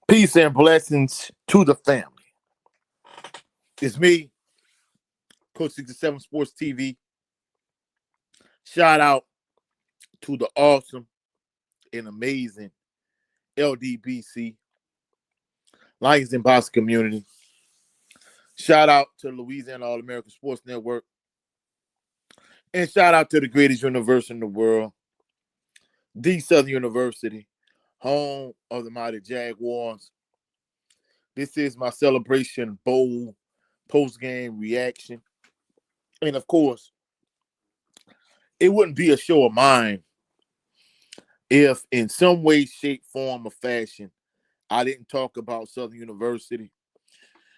Peace and blessings to the family. It's me, Coach 67 Sports TV. Shout out to the awesome and amazing LDBC, Lions and Box community. Shout out to the Louisiana All American Sports Network. And shout out to the greatest university in the world, the Southern University, home of the mighty Jaguars. This is my celebration bowl post-game reaction. And of course, it wouldn't be a show of mine if in some way, shape, form, or fashion, I didn't talk about Southern University.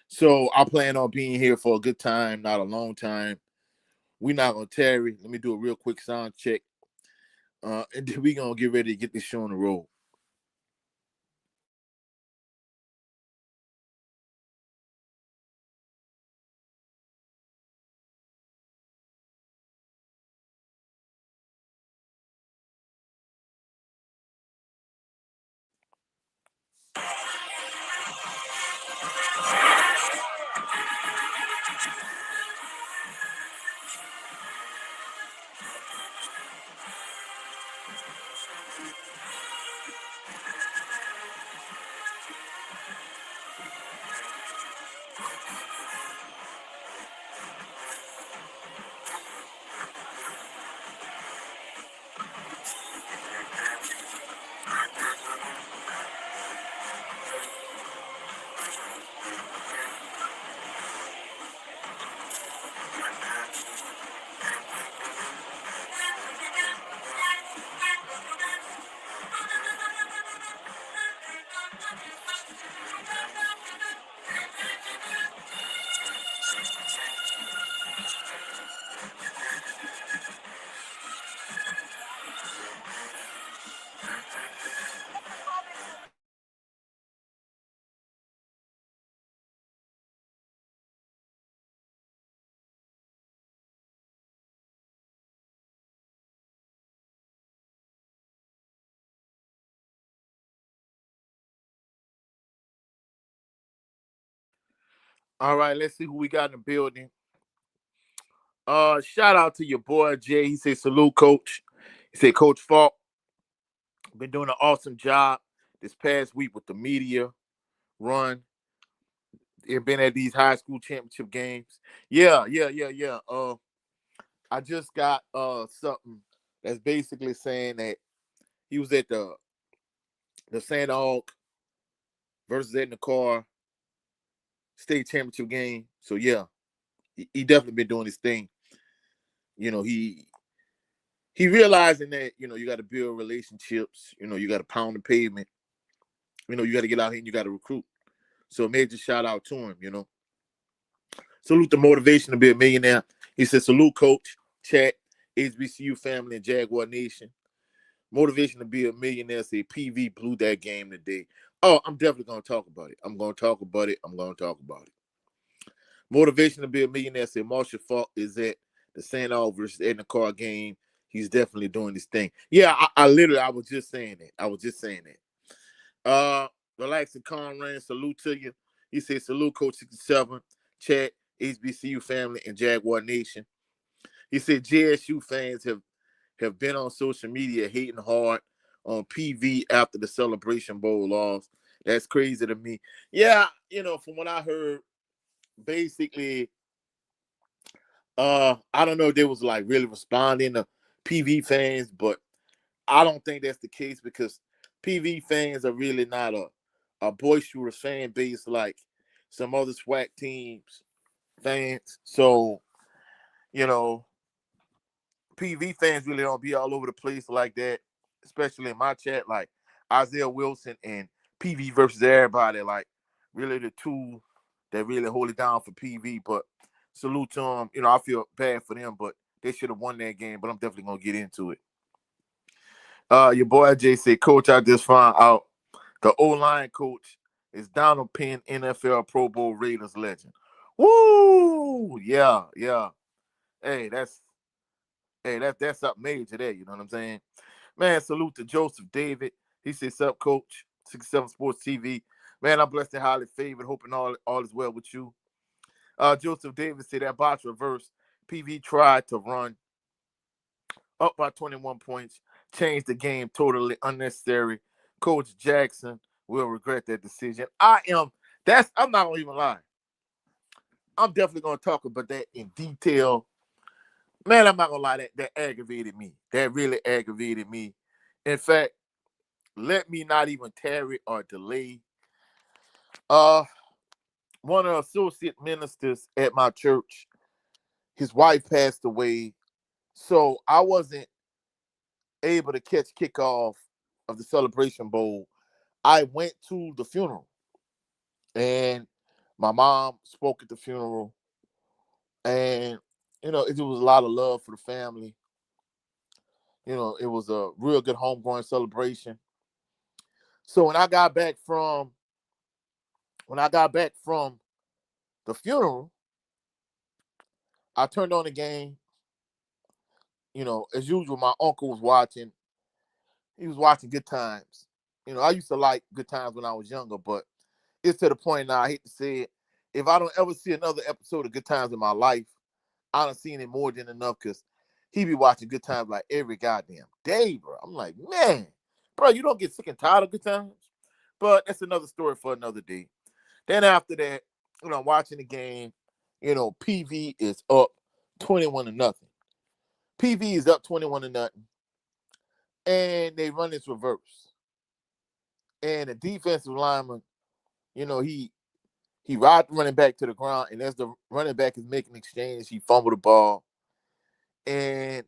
So I plan on being here for a good time, not a long time. We're not going to tarry. Let me do a real quick sound check. And then we're going to get ready to get this show on the road. All right, let's see who we got in the building. Shout out to your boy Jay. He said, salute, coach. He said, Coach Falk, been doing an awesome job this past week with the media run. You've been at these high school championship games. Yeah. I just got something that's basically saying that he was at the Sandhog versus Ed in the car state championship game. So yeah, he definitely been doing his thing. You know, he realizing that, you got to build relationships, you got to pound the pavement, you got to get out here and you got to recruit. So major shout out to him. Salute the motivation to be a millionaire. He said, salute coach, chat, HBCU family, and Jaguar Nation. Motivation to be a millionaire. Say PV blew that game today. Oh, I'm definitely going to talk about it. I'm going to talk about it. Motivation to be a millionaire. Say Marshall Falk is at the St. Al versus Edna Carr game. He's definitely doing this thing. Yeah, I was just saying that. Relax and calm rain. Salute to you. He said, salute Coach 67, chat, HBCU family, and Jaguar Nation. He said JSU fans have been on social media hating hard on PV after the Celebration Bowl loss. That's crazy to me. Yeah, from what I heard, basically, I don't know if they was like really responding to PV fans, but I don't think that's the case because PV fans are really not a boisterous fan base like some other SWAC teams fans. So, you know, PV fans really don't be all over the place like that, especially in my chat. Like Isaiah Wilson and PV versus everybody, like really the two that really hold it down for PV. But salute to them. I feel bad for them, but they should have won that game. But I'm definitely gonna get into it. Your boy Jay said, Coach, I just found out the O-line coach is Donald Penn, NFL Pro Bowl Raiders legend. Woo! Yeah. Hey, that's something major there. You know what I'm saying? Man, salute to Joseph David. He says, "Sup, Coach? 67 Sports TV. Man, I'm blessed and highly favored. Hoping all is well with you. Joseph Davis said that box reverse. PV tried to run up by 21 points, changed the game totally unnecessary. Coach Jackson will regret that decision. I'm not gonna even lie. I'm definitely gonna talk about that in detail. Man, I'm not gonna lie, that aggravated me. That really aggravated me. In fact, let me not even tarry or delay. Uh One of the associate ministers at my church, his wife passed away. So I wasn't able to catch kickoff of the Celebration Bowl. I went to the funeral and my mom spoke at the funeral. And, it was a lot of love for the family. It was a real good homegrown celebration. So when I got back from the funeral, I turned on the game. As usual, my uncle was watching. He was watching Good Times. I used to like Good Times when I was younger, but it's to the point now, I hate to say it. If I don't ever see another episode of Good Times in my life, I done seen it more than enough because he be watching Good Times like every goddamn day, bro. I'm like, man, bro, you don't get sick and tired of Good Times? But that's another story for another day. Then after that, I'm watching the game. PV is up 21-0. PV is up 21-0. And they run this reverse. And the defensive lineman, he ride the running back to the ground, and as the running back is making an exchange, he fumbled the ball. And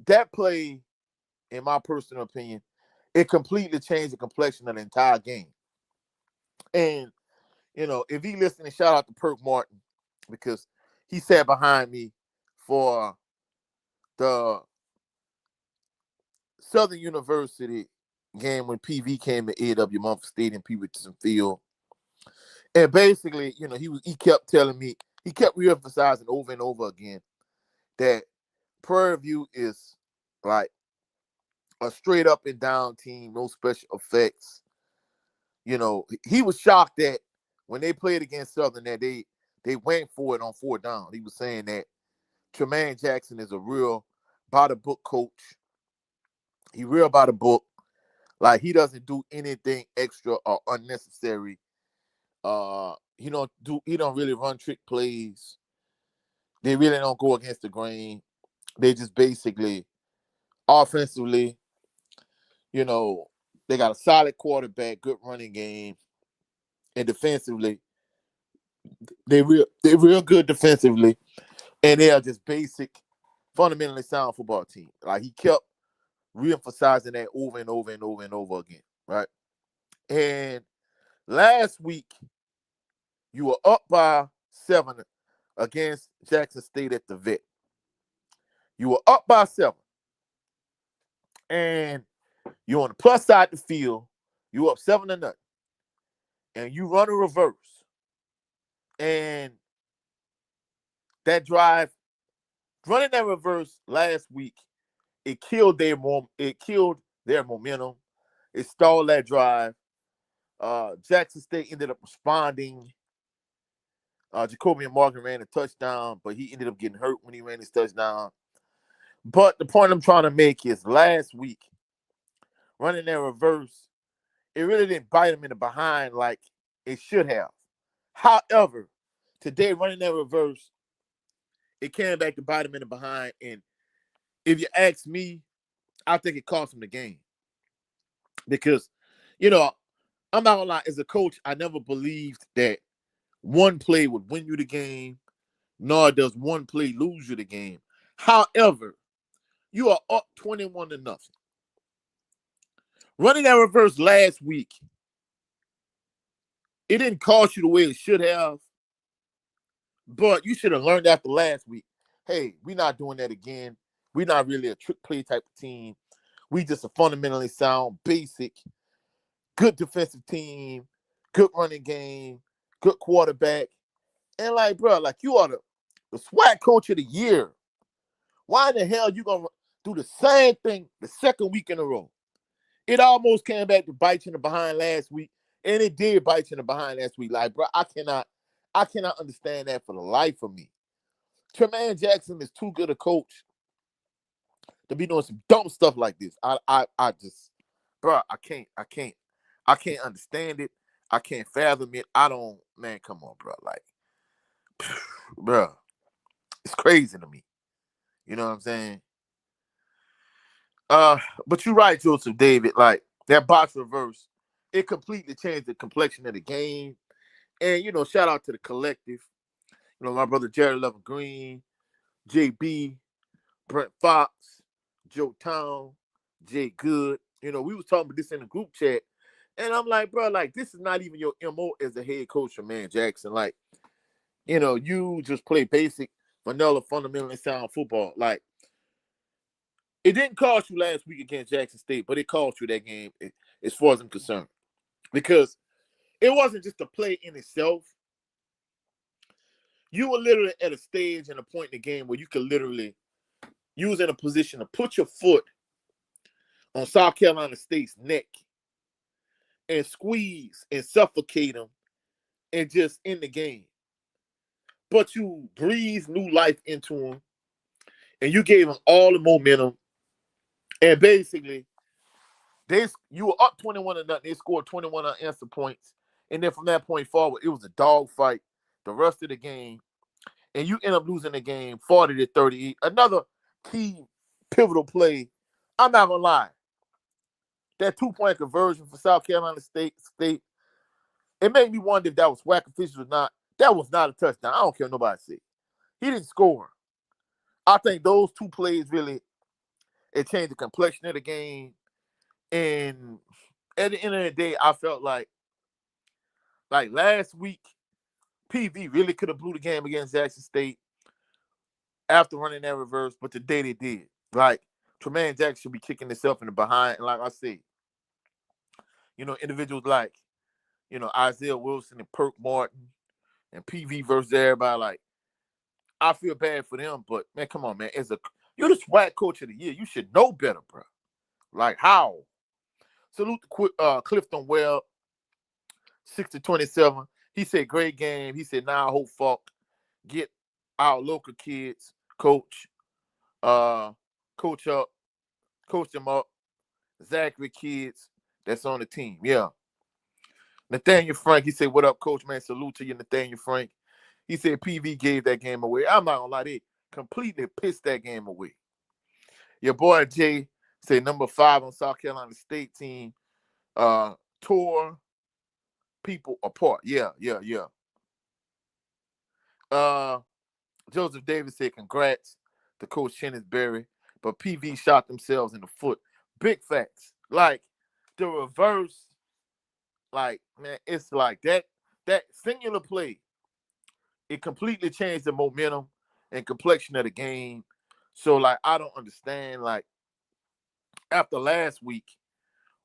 that play, in my personal opinion, it completely changed the complexion of the entire game. And, if he listening, shout out to Perk Martin, because he sat behind me for the Southern University game when PV came to A.W. Mumford Stadium, P. Richardson Field. And basically, he kept telling me, he kept reemphasizing over and over again that Prairie View is like a straight up and down team, no special effects. He was shocked that when they played against Southern that they went for it on 4th down. He was saying that Tremaine Jackson is a real by the book coach. He real by the book. Like, he doesn't do anything extra or unnecessary. He don't really run trick plays. They really don't go against the grain. They just basically offensively, they got a solid quarterback, good running game, and defensively, they real good defensively, and they are just basic, fundamentally sound football team. Like, he kept reemphasizing that over and over and over and over again, right? And last week, you were up by 7 against Jackson State at the Vet. You were up by 7. And you're on the plus side of the field. You up 7-0. And you run a reverse. And that drive, running that reverse last week, it killed their momentum. It stalled that drive. Jackson State ended up responding. Jacoby and Morgan ran a touchdown, but he ended up getting hurt when he ran his touchdown. But the point I'm trying to make is last week, running that reverse, it really didn't bite him in the behind like it should have. However, today, running that reverse, it came back to bite him in the behind. And if you ask me, I think it cost him the game. Because, I'm not gonna lie, as a coach, I never believed that one play would win you the game, nor does one play lose you the game. However, you are up 21-0. Running that reverse last week, it didn't cost you the way it should have, but you should have learned after last week. Hey, we're not doing that again. We're not really a trick play type of team. We just a fundamentally sound, basic, good defensive team, good running game, good quarterback. And like, bro, like, you are the SWAT coach of the year. Why in the hell you gonna do the same thing the second week in a row? It almost came back to bite you in the behind last week, and it did bite you in the behind last week. Like, bro, I cannot understand that for the life of me. Tremaine Jackson is too good a coach to be doing some dumb stuff like this. I just, bro, I can't understand it. I can't fathom it. I don't, man, come on, bro. Like, bro, it's crazy to me. You know what I'm saying? But you're right, Joseph David. Like that box reverse, it completely changed the complexion of the game. And shout out to the collective. My brother Jared Levin Green, JB, Brent Fox, Joe Town, Jay Good. We was talking about this in the group chat. And I'm like, bro, like, this is not even your MO as a head coach for Man Jackson. Like, you just play basic, vanilla, fundamentally sound football. Like, it didn't cost you last week against Jackson State, but it cost you that game as far as I'm concerned. Because it wasn't just a play in itself. You were literally at a stage and a point in the game where you could literally use in a position to put your foot on South Carolina State's neck and squeeze and suffocate them and just end the game. But you breathed new life into them and you gave them all the momentum. And basically, you were up 21-0. They scored 21 unanswered points. And then from that point forward, it was a dogfight the rest of the game. And you end up losing the game 40-38. Another key pivotal play. I'm not going to lie. That 2-point conversion for South Carolina State, it made me wonder if that was whack officials or not. That was not a touchdown. I don't care what nobody said. He didn't score. I think those two plays really, it changed the complexion of the game. And at the end of the day, I felt like last week, PV really could have blew the game against Jackson State after running that reverse, but today they did. Like, Tremaine Jackson should be kicking himself in the behind. And like I said, individuals like, Isaiah Wilson and Perk Martin and PV versus everybody, like, I feel bad for them, but, man, come on, man. You're the SWAC coach of the year. You should know better, bro. Like, how? Salute to Clifton Webb, 6-27. He said, great game. He said, now I hope Falk get our local kids, coach them up. Zachary kids that's on the team. Yeah. Nathaniel Frank, he said, what up, coach, man? Salute to you, Nathaniel Frank. He said PV gave that game away. I'm not going to lie, they completely pissed that game away. Your boy Jay said number 5 on South Carolina State team tore people apart. Yeah. Joseph Davis said, congrats to Coach Chennisberry, but PV shot themselves in the foot. Big facts. Like, the reverse, like, man, it's like that singular play, it completely changed the momentum and complexion of the game. So, like, I don't understand, like, after last week,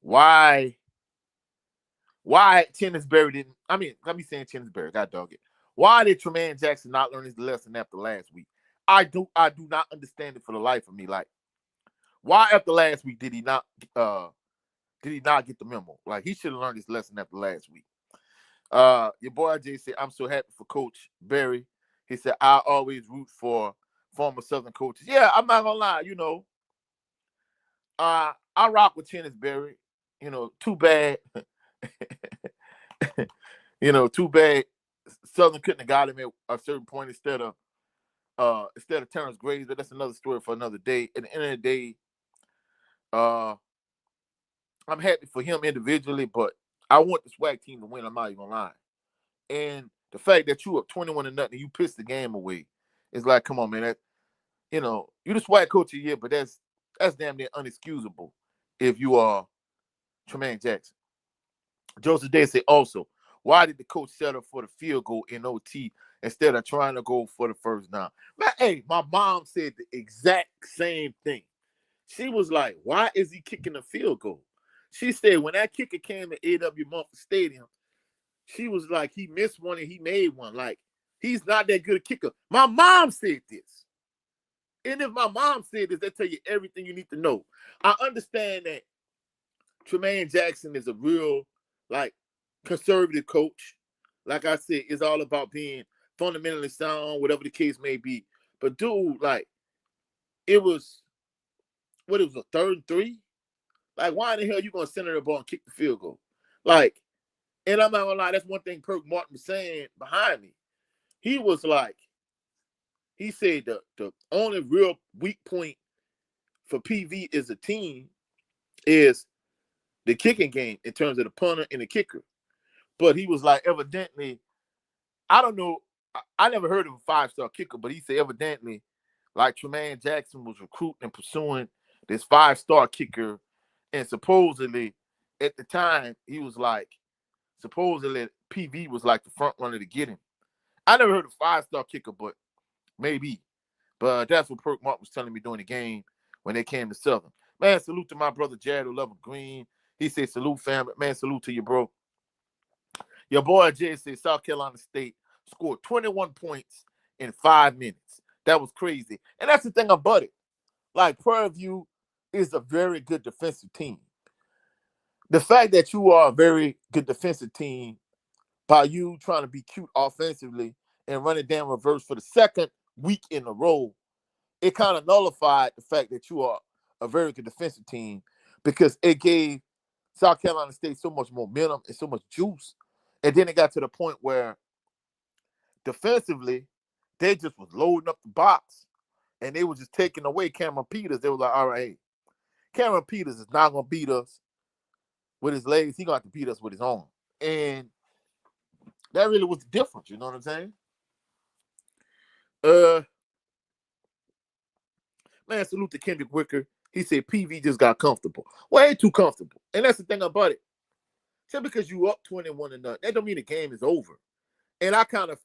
why Chennisberry didn't, I mean, let me say Chennisberry, God dog it. Why did Tremaine Jackson not learn his lesson after last week? I do not understand it for the life of me. Like, why after last week did he not get the memo? Like, he should have learned his lesson after last week. Your boy Jay said, I'm so happy for Coach Berry. He said, I always root for former Southern coaches. Yeah, I'm not gonna lie, I rock with Chennisberry. Too bad. Too bad Southern couldn't have got him at a certain point instead of Terrence Graves, but that's another story for another day. At the end of the day, I'm happy for him individually, but I want the SWAC team to win. I'm not even gonna lie. And the fact that you up 21-0 and you pissed the game away, it's like, come on, man. That, you're the SWAC coach of the year, but that's damn near unexcusable if you are Tremaine Jackson. Joseph Day said also, why did the coach settle for the field goal in OT instead of trying to go for the first down? Man, hey, my mom said the exact same thing. She was like, why is he kicking the field goal? She said when that kicker came to A.W. Mumford Stadium, she was like, he missed one and he made one. Like, he's not that good a kicker. My mom said this. And if my mom said this, that tell you everything you need to know. I understand that Tremaine Jackson is a real, like, conservative coach. Like I said, it's all about being fundamentally sound, whatever the case may be. But dude, like, it was it was a 3rd and 3. Like, why in the hell you gonna center the ball and kick the field goal? Like, and I'm not gonna lie, that's one thing Perk Martin was saying behind me. He was like, he said the only real weak point for PV as a team is the kicking game in terms of the punter and the kicker. But he was like, evidently, I don't know, I never heard of a 5-star kicker, but he said evidently, like, Tremaine Jackson was recruiting and pursuing this 5-star kicker, and supposedly at the time he was like, supposedly PV was like the front runner to get him. I never heard of a 5-star kicker, but maybe. But that's what Perk Mark was telling me during the game when they came to Southern. Man, salute to my brother Jared who love Green. He said, salute, family. Man, salute to you, bro. Your boy Jay said South Carolina State scored 21 points in 5 minutes. That was crazy. And that's the thing about it. Like, Prairie View is a very good defensive team. The fact that you are a very good defensive team by you trying to be cute offensively and running down reverse for the second week in a row, it kind of nullified the fact that you are a very good defensive team, because it gave South Carolina State so much momentum and so much juice. And then it got to the point where defensively, they just was loading up the box and they were just taking away Cameron Peters. They were like, all right, hey, Cameron Peters is not going to beat us with his legs. He's going to have to beat us with his arm. And that really was the difference. You know what I'm saying? Man, salute to Kendrick Wicker. He said PV just got comfortable. Well, ain't too comfortable. And that's the thing about it. Just because you up 21-0, that don't mean the game is over. And I kind of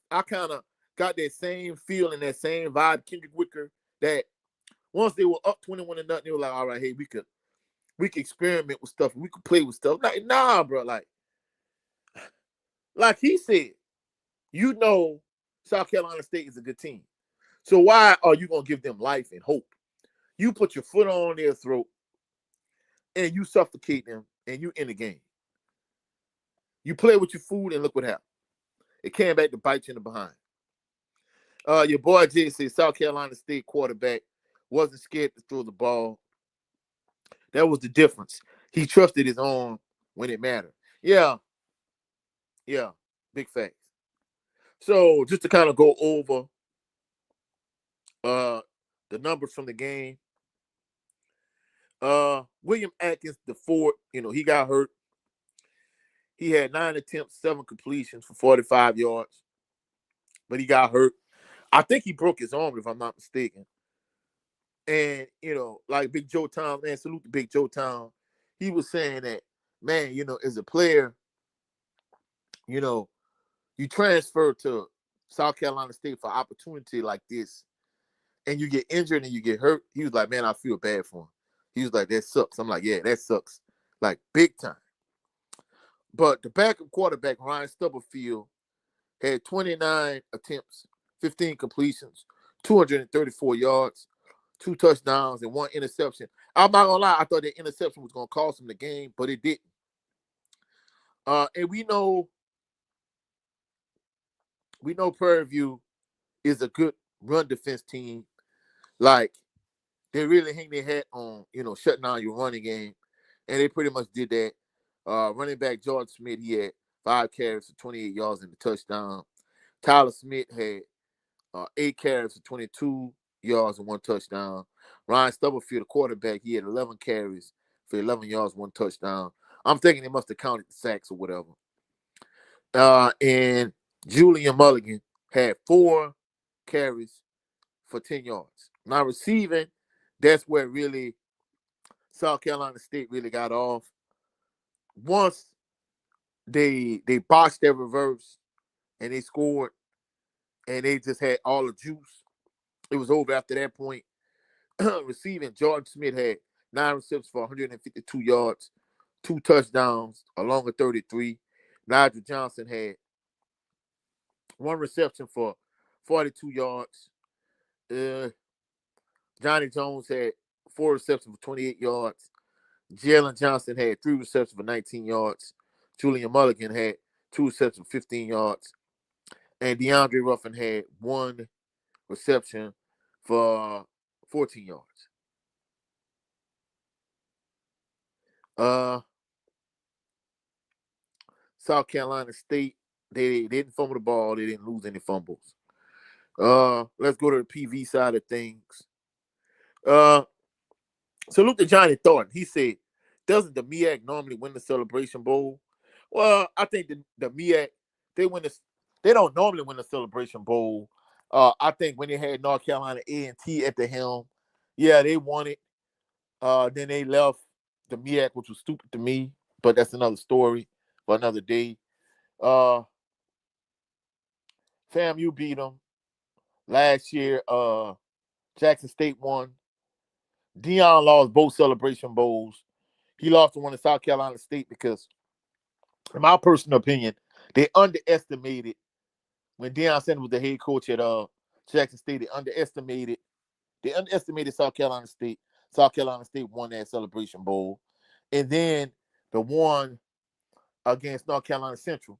got that same feel and that same vibe, Kendrick Wicker, that once they were up 21-0, they were like, all right, hey, we could experiment with stuff. We could play with stuff. Like, nah, bro. Like he said, you know South Carolina State is a good team. So why are you going to give them life and hope? You put your foot on their throat and you suffocate them and you in the game. You play with your food and look what happened. It came back to bite you in the behind. Your boy Jay said South Carolina State quarterback wasn't scared to throw the ball. That was the difference. He trusted his arm when it mattered. Yeah, big facts. So just to kind of go over the numbers from the game. William Atkins, the fourth, he got hurt. He had 9 attempts, 7 completions for 45 yards, but he got hurt. I think he broke his arm, if I'm not mistaken. And, like Big Joe Town, man, salute to Big Joe Town. He was saying that, man, as a player, you transfer to South Carolina State for opportunity like this, and you get injured and you get hurt. He was like, man, I feel bad for him. He was like, that sucks. I'm like, yeah, that sucks. Like, big time. But the backup quarterback, Ryan Stubblefield, had 29 attempts, 15 completions, 234 yards, 2 touchdowns, and 1 interception. I'm not going to lie, I thought that interception was going to cost him the game, but it didn't. And we know Prairie View is a good run defense team. Like, they really hang their hat on, shutting down your running game. And they pretty much did that. Running back George Smith, he had 5 carries for 28 yards and a touchdown. Tyler Smith had 8 carries for 22 yards and 1 touchdown. Ryan Stubblefield, the quarterback, he had 11 carries for 11 yards, 1 touchdown. I'm thinking they must have counted the sacks or whatever. And Julian Mulligan had 4 carries for 10 yards. Now receiving, that's where really South Carolina State really got off. Once they boxed their reverse and they scored and they just had all the juice, it was over after that point. Receiving, George Smith had 9 receptions for 152 yards, 2 touchdowns, along with 33. Nigel Johnson had 1 reception for 42 yards. Johnny Jones had 4 receptions for 28 yards. Jalen Johnson had 3 receptions for 19 yards. Julian Mulligan had 2 receptions for 15 yards. And DeAndre Ruffin had 1 reception for 14 yards. South Carolina State, they didn't fumble the ball. They didn't lose any fumbles. Let's go to the PV side of things. Salute to Johnny Thornton. He said, doesn't the MEAC normally win the Celebration Bowl? Well, I think the MEAC, they don't normally win the Celebration Bowl. I think when they had North Carolina A&T at the helm, yeah, they won it. Then they left the MEAC, which was stupid to me, but that's another story for another day. FAMU beat them last year. Jackson State won. Deion lost both Celebration Bowls. He lost the one in South Carolina State because, in my personal opinion, they underestimated when Deion Sanders was the head coach at Jackson State. They underestimated South Carolina State. South Carolina State won that Celebration Bowl, and then the one against North Carolina Central.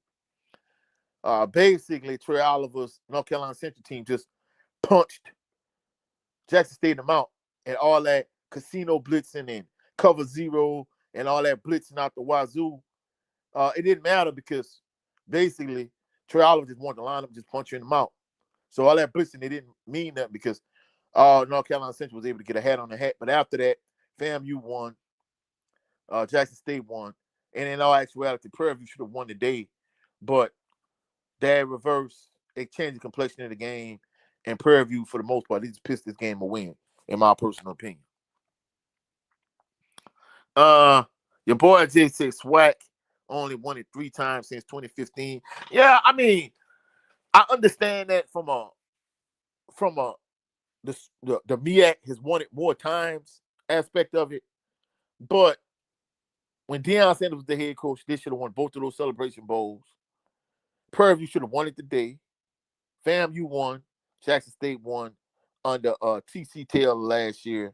Basically, Trey Oliver's North Carolina Central team just punched Jackson State in the mouth, and all that casino blitzing and cover zero and all that blitzing out the wazoo. It didn't matter because basically Trey Oliver just wanted to line up, just punch you in the mouth. So all that blitzing, it didn't mean that because North Carolina Central was able to get a hat on the hat. But after that, FAMU won, Jackson State won, and in all actuality, Prairie View should have won the day, but that reverse, it changed the complexion of the game, and Prairie View, for the most part, they just pissed this game a win, in my personal opinion. Your boy J6 Swack only won it 3 times since 2015. Yeah, I mean, I understand that from the MEAC has won it more times aspect of it, but when Deion Sanders was the head coach, they should have won both of those Celebration Bowls. Prairie View should have won it today. FAMU won. Jackson State won under T.C. Taylor last year.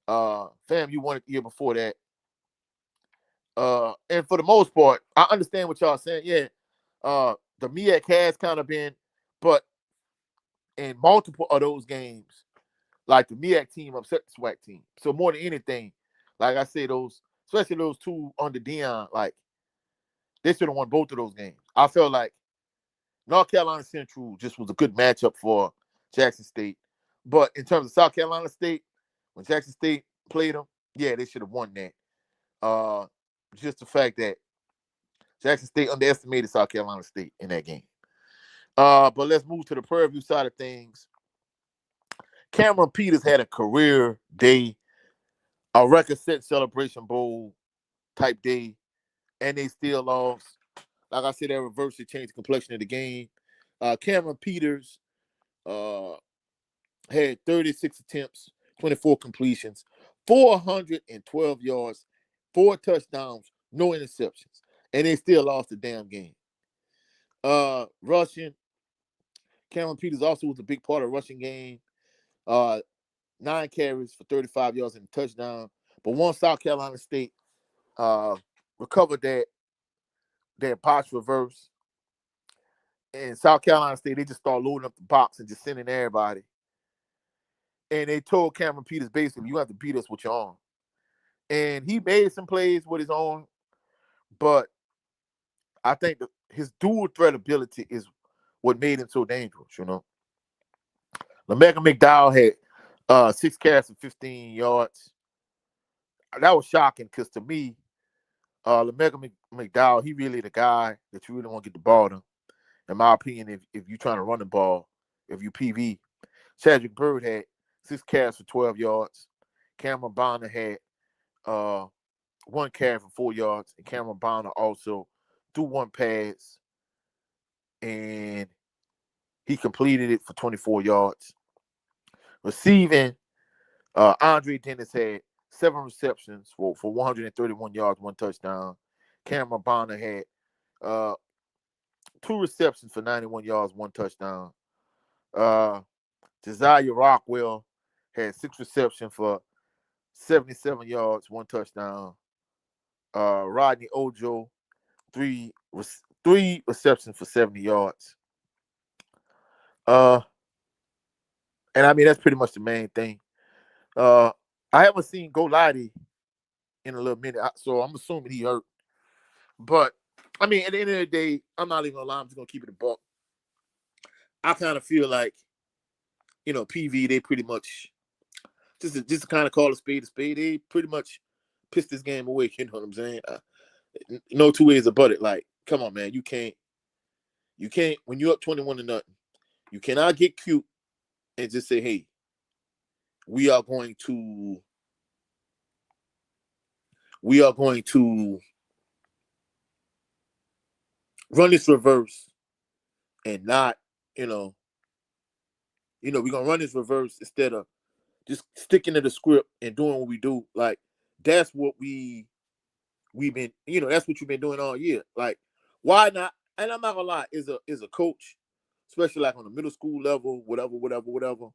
FAMU won it the year before that. And for the most part, I understand what y'all saying. Yeah, the MEAC has kind of been, but in multiple of those games, like the MEAC team upset the SWAC team. So more than anything, like I said, especially those 2 under Deion, like they should have won both of those games. I felt like North Carolina Central just was a good matchup for Jackson State. But in terms of South Carolina State, when Jackson State played them, yeah, they should have won that. Just the fact that Jackson State underestimated South Carolina State in that game. But let's move to the Prairie View side of things. Cameron Peters had a career day, a record-set Celebration Bowl type day, and they still lost. Like I said, that reversed it, changed the complexion of the game. Cameron Peters had 36 attempts, 24 completions, 412 yards, 4 touchdowns, no interceptions, and they still lost the damn game. Rushing, Cameron Peters also was a big part of the rushing game. 9 carries for 35 yards and a touchdown. But once South Carolina State recovered that box reverse, and South Carolina State, they just started loading up the box and just sending everybody. And they told Cameron Peters, basically, you have to beat us with your arm. And he made some plays with his arm, but I think his dual threat ability is what made him so dangerous, you know. LaMecca McDowell had 6 carries for 15 yards. That was shocking because to me, LaMecca McDowell, he really the guy that you really want to get the ball to. In my opinion, if you're trying to run the ball, if you PV. Chadrick Bird had 6 carries for 12 yards. Cameron Bonner had 1 carry for 4 yards. And Cameron Bonner also threw 1 pass, and he completed it for 24 yards. Receiving, Andre Dennis had 7 receptions for 131 yards, 1 touchdown. Cameron Bonner had 2 receptions for 91 yards, 1 touchdown. Josiah Rockwell had 6 receptions for 77 yards, 1 touchdown. Rodney Ojo, three three receptions for 70 yards. Uh, and I mean that's pretty much the main thing. I haven't seen Golati in a little minute, so I'm assuming he hurt. But I mean, at the end of the day, I'm not even gonna lie. I'm just gonna keep it a buck. I kind of feel like, PV, they pretty much just to kind of call a spade a spade. They pretty much pissed this game away. You know what I'm saying? No two ways about it. Like, come on, man, you can't when you're up 21-0, you cannot get cute and just say, hey, we are going to run this reverse and not, we're gonna run this reverse instead of just sticking to the script and doing what we do. Like, that's what we've been, that's what you've been doing all year. Like, why not? And I'm not gonna lie, is a coach, especially like on the middle school level, whatever.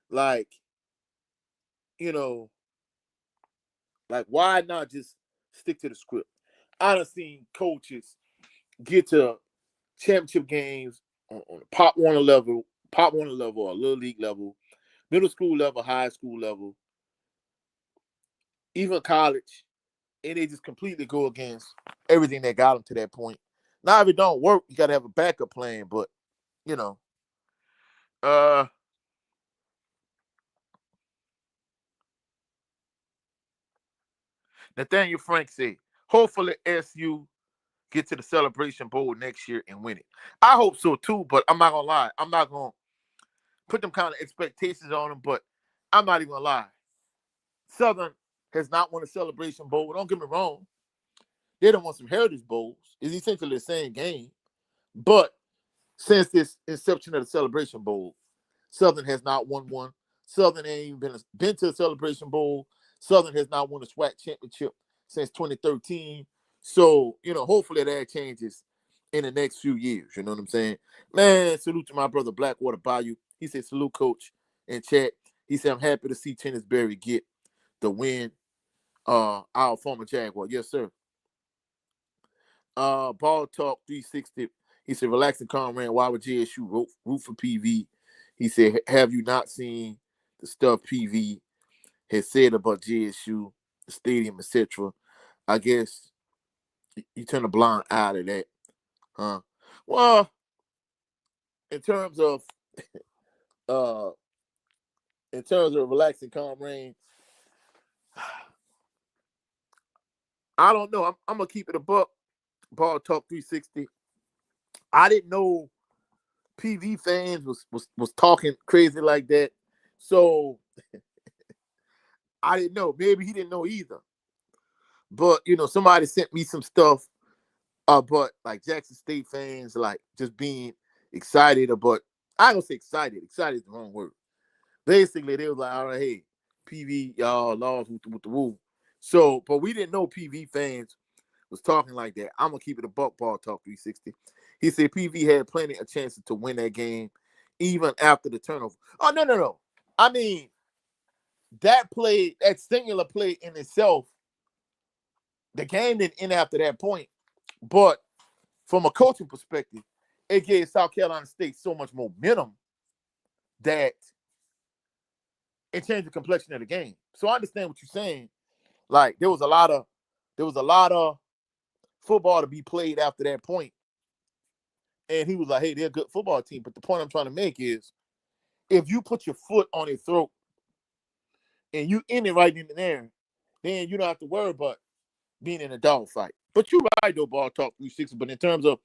Like, like, why not just stick to the script? I done seen coaches get to championship games on a Pop Warner level, or Little League level, middle school level, high school level, even college, and they just completely go against everything that got them to that point. Now, if it don't work, you got to have a backup plan, but, Nathaniel Frank said, hopefully SU get to the Celebration Bowl next year and win it. I hope so too, but I'm not going to lie. I'm not going to put them kind of expectations on them, but I'm not even going to lie. Southern has not won a Celebration Bowl. Don't get me wrong. They don't want some Heritage Bowls. It's essentially the same game. But since this inception of the Celebration Bowl, Southern has not won one. Southern ain't even been to a Celebration Bowl. Southern has not won a SWAC championship since 2013. So, hopefully that changes in the next few years. You know what I'm saying? Man, salute to my brother Blackwater Bayou. He said, salute, coach, in chat. He said, I'm happy to see Tennis Berry get the win. Our former Jaguar. Yes, sir. Ball Talk 360. He said, relaxing calm ran. Why would JSU root for PV? He said, have you not seen the stuff PV has said about JSU, the stadium, etc.? I guess you turn a blind eye to that. Well, in terms of relaxing calm rain, I don't know. I'm gonna keep it a buck. Ball Talk 360. I didn't know PV fans was talking crazy like that. So I didn't know. Maybe he didn't know either. But, somebody sent me some stuff but like Jackson State fans, like, just being excited about, I ain't gonna say excited. Excited is the wrong word. Basically, they was like, all right, hey, PV, y'all lost with the woo. So, but we didn't know PV fans was talking like that. I'm gonna keep it a buck. Ball Talk 360. He said PV had plenty of chances to win that game, even after the turnover. Oh, no. I mean, that singular play in itself, the game didn't end after that point. But from a coaching perspective, it gave South Carolina State so much momentum that it changed the complexion of the game. So I understand what you're saying. Like, there was a lot of football to be played after that point. And he was like, hey, they're a good football team. But the point I'm trying to make is, if you put your foot on their throat and you end it right in there, then you don't have to worry about being in a dogfight. But you're right, though, Ball Talk 360. But in terms of,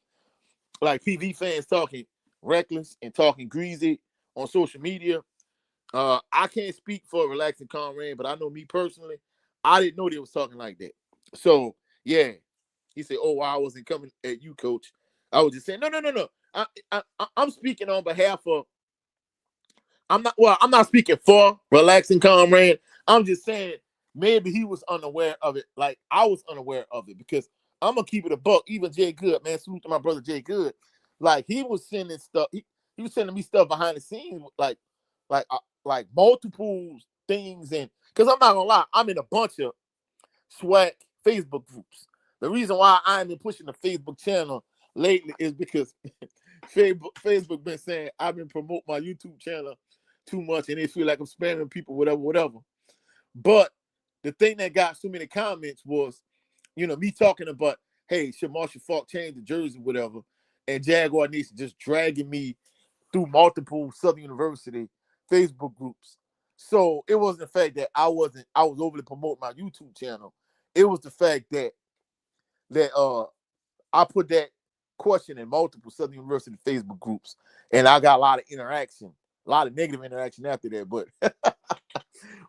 like, PV fans talking reckless and talking greasy on social media, I can't speak for Relaxing Calm Rain, but I know me personally, I didn't know they was talking like that. So, yeah. He said, oh, I wasn't coming at you, coach. I was just saying, no. I'm speaking on behalf of, I'm not speaking for Relaxing Calm Rain. I'm just saying maybe he was unaware of it. Like, I was unaware of it, because I'm going to keep it a buck. Even Jay Good, man, salute to my brother Jay Good. Like, he was sending stuff. He was sending me stuff behind the scenes, like multiple things. And Because I'm not gonna lie, I'm in a bunch of swag Facebook groups. The reason why I ain't been pushing the Facebook channel lately is because Facebook been saying I've been promoting my YouTube channel too much, and they feel like I'm spamming people, whatever. But the thing that got so many comments was, me talking about, hey, should Marshall Faulk change the jersey, whatever, and Jaguar Nation just dragging me through multiple Southern University Facebook groups. So it wasn't the fact that I was overly promoting my YouTube channel. It was the fact that I put that question in multiple Southern University Facebook groups, and I got a lot of interaction, a lot of negative interaction after that. But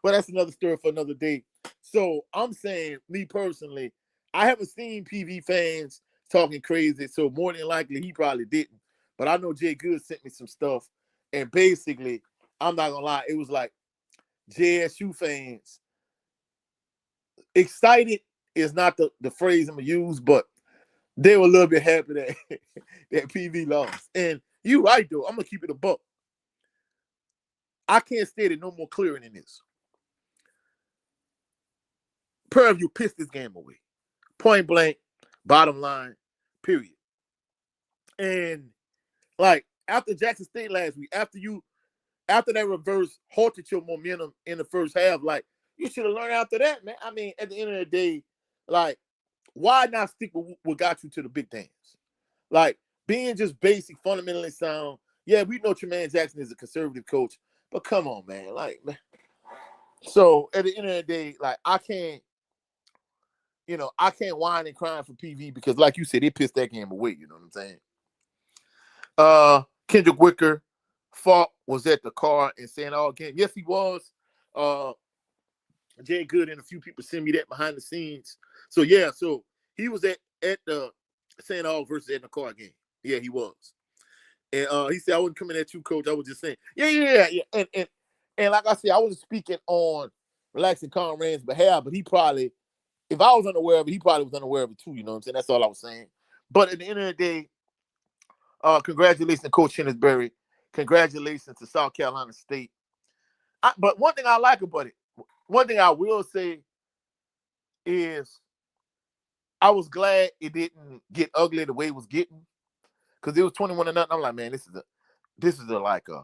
but that's another story for another day. So I'm saying, me personally, I haven't seen PV fans talking crazy, so more than likely he probably didn't. But I know Jay Good sent me some stuff, and basically, I'm not gonna lie, it was like JSU fans. Excited is not the phrase I'm gonna use, but they were a little bit happy that that PV lost. And you right though, I'm gonna keep it a buck. I can't state it no more clearer than this. Prairie View pissed this game away. Point blank, bottom line, period. And like after Jackson State last week, after that reverse halted your momentum in the first half, like you should have learned after that, man. I mean, at the end of the day, like, why not stick with what got you to the big dance? Like, being just basic, fundamentally sound. Yeah, we know Tremaine Jackson is a conservative coach, but come on, man. Like, man. So at the end of the day, like, I can't whine and cry for PV because, like you said, they pissed that game away. You know what I'm saying? Kendrick Wicker, Faulk was at the car and saying all game. Yes, he was. Jay Good and a few people send me that behind the scenes. So yeah, so he was at the St. All versus in the car game. Yeah, he was. And he said, I wasn't coming at you, coach. I was just saying, yeah. And like I said, I wasn't speaking on relaxing Conrad's behalf, but he probably, if I was unaware of it, he probably was unaware of it too. You know what I'm saying? That's all I was saying. But at the end of the day, congratulations to Coach Hennisberry. Congratulations to South Carolina State. But one thing I like about it, one thing I will say is I was glad it didn't get ugly the way it was getting, because it was 21-0. I'm like, man, this is like a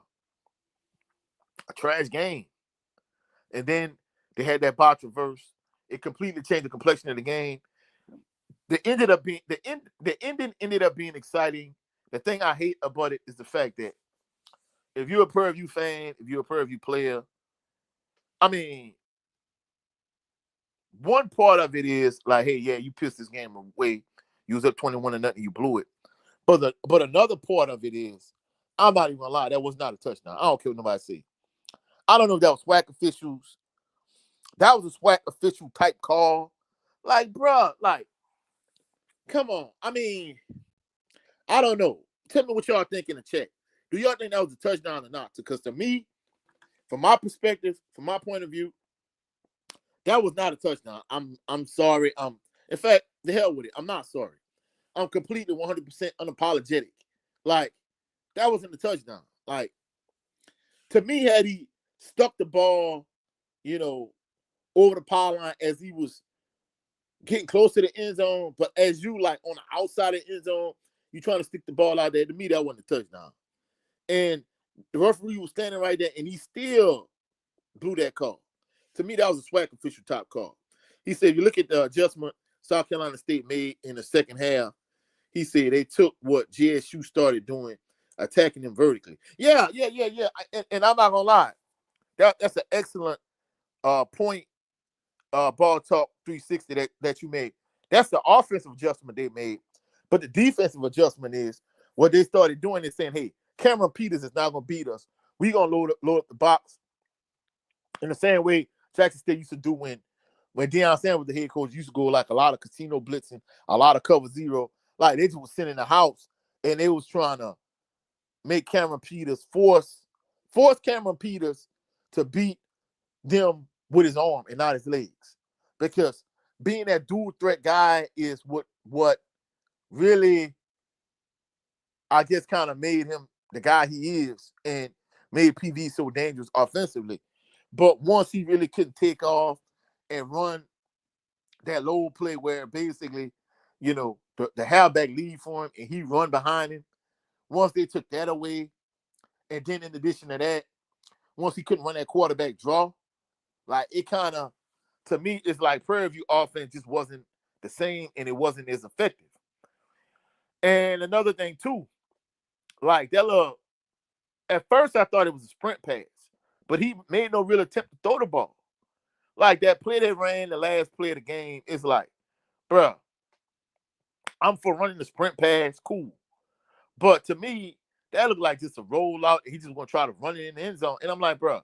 trash game. And then they had that botch reverse. It completely changed the complexion of the game. The ending ended up being exciting. The thing I hate about it is the fact that if you're a Prairie View fan, if you're a Prairie View player, I mean, one part of it is like, hey, yeah, you pissed this game away. You was up 21-0, you blew it. But another part of it is, I'm not even gonna lie, that was not a touchdown. I don't care what nobody say. I don't know if that was SWAC officials. That was a SWAC official type call. Like, bruh, like, come on. I mean, I don't know. Tell me what y'all think in the chat. Do y'all think that was a touchdown or not? Because to me, from my perspective, from my point of view, that was not a touchdown. I'm sorry. In fact, the hell with it. I'm not sorry. I'm completely 100% unapologetic. Like, that wasn't a touchdown. Like, to me, had he stuck the ball, over the power line as he was getting close to the end zone, but as you, like, on the outside of the end zone, you trying to stick the ball out there, to me, that wasn't a touchdown. And the referee was standing right there, and he still blew that call. To me, that was a SWAC official top call. He said, if you look at the adjustment South Carolina State made in the second half, he said they took what JSU started doing, attacking them vertically. Yeah. And I'm not gonna lie, that's an excellent point. Ball talk 360 that you made. That's the offensive adjustment they made, but the defensive adjustment is what they started doing is saying, hey, Cameron Peters is not gonna beat us. We're gonna load up the box in the same way Jackson State used to do when Deion Sanders was the head coach. Used to go like a lot of casino blitzing, a lot of cover zero. Like, they just was sitting in the house and they was trying to make Cameron Peters force Cameron Peters to beat them with his arm and not his legs. Because being that dual threat guy is what really, I guess, kind of made him the guy he is and made PV so dangerous offensively. But once he really couldn't take off and run that low play where basically, the halfback lead for him and he run behind him. Once they took that away, and then in addition to that, once he couldn't run that quarterback draw, like it kind of, to me, it's like Prairie View offense just wasn't the same and it wasn't as effective. And another thing too, like that little, at first I thought it was a sprint pass, but he made no real attempt to throw the ball. Like that play that ran the last play of the game is like, bruh, I'm for running the sprint pass, cool. But to me, that looked like just a rollout. He just gonna try to run it in the end zone. And I'm like, bruh,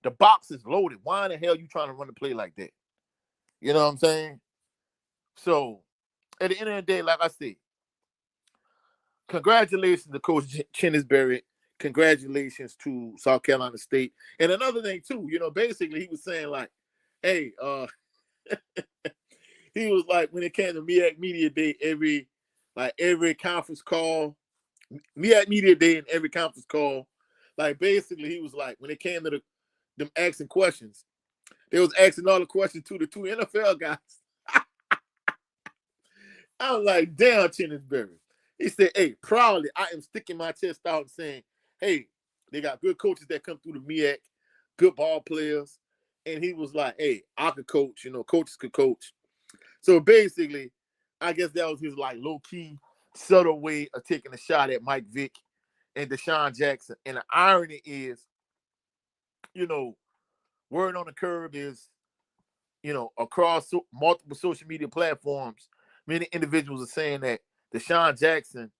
the box is loaded. Why in the hell you trying to run the play like that? You know what I'm saying? So at the end of the day, like I said, congratulations to Coach Chinnisberry. Congratulations to South Carolina State. And another thing too, basically he was saying like, hey, he was like, when it came to MEAC Media Day, every conference call, MEAC Media Day and every conference call, like basically he was like, when it came to them asking questions, they was asking all the questions to the two NFL guys. I was like, damn, Chinnisberry. He said, hey, proudly, I am sticking my chest out and saying, hey, they got good coaches that come through the MEAC, good ball players. And he was like, hey, I could coach, coaches could coach. So basically, I guess that was his like low-key, subtle way of taking a shot at Mike Vick and Deshaun Jackson. And the irony is, word on the curb is, across multiple social media platforms, many individuals are saying that Deshaun Jackson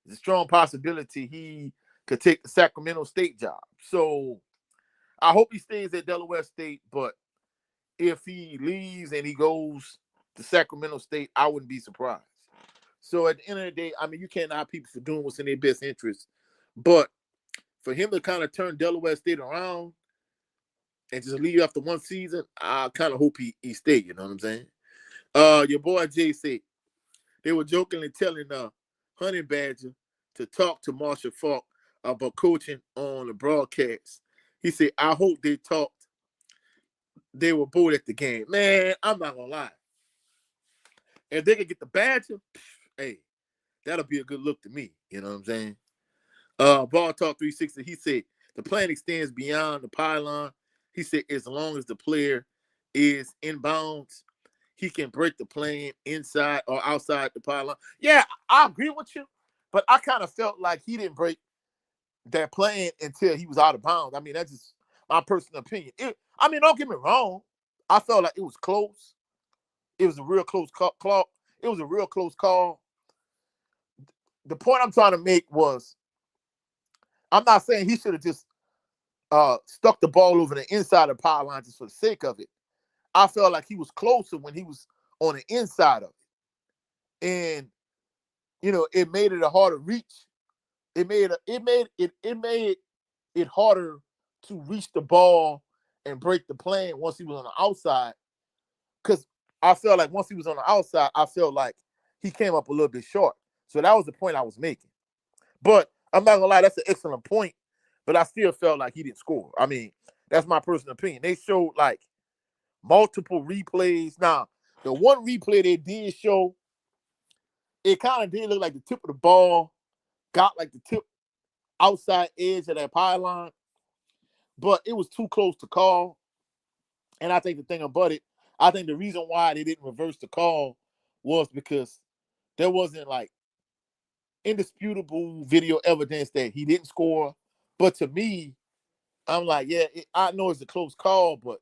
is a strong possibility he could take the Sacramento State job. So I hope he stays at Delaware State, but if he leaves and he goes to Sacramento State, I wouldn't be surprised. So at the end of the day, I mean, you can't knock people for doing what's in their best interest, but for him to kind of turn Delaware State around and just leave after one season, I kind of hope he stay, you know what I'm saying? Your boy Jay said they were jokingly telling Honey Badger to talk to Marshall Falk about coaching on the broadcast. He said, I hope they were both at the game. Man, I'm not gonna lie. If they could get the Badger, hey, that'll be a good look to me. You know what I'm saying? Ball Talk 360, he said, the plan extends beyond the pylon. He said, as long as the player is inbounds, he can break the plane inside or outside the pylon. Yeah, I agree with you, but I kind of felt like he didn't break that plane until he was out of bounds. I mean, that's just my personal opinion. Don't get me wrong. I felt like it was close. It was a real close call. It was a real close call. The point I'm trying to make was, I'm not saying he should have just stuck the ball over the inside of the pylon just for the sake of it. I felt like he was closer when he was on the inside of it. And, it made it a harder reach. It made it harder to reach the ball and break the plane once he was on the outside. Because I felt like once he was on the outside, I felt like he came up a little bit short. So that was the point I was making. But I'm not gonna lie, that's an excellent point. But I still felt like he didn't score. I mean, that's my personal opinion. They showed like multiple replays. Now, the one replay they did show, it kind of did look like the tip of the ball got like the tip outside edge of that pylon, but it was too close to call. And I think the thing about it, I think the reason why they didn't reverse the call was because there wasn't like indisputable video evidence that he didn't score. But to me, I'm like, yeah, I know it's a close call, but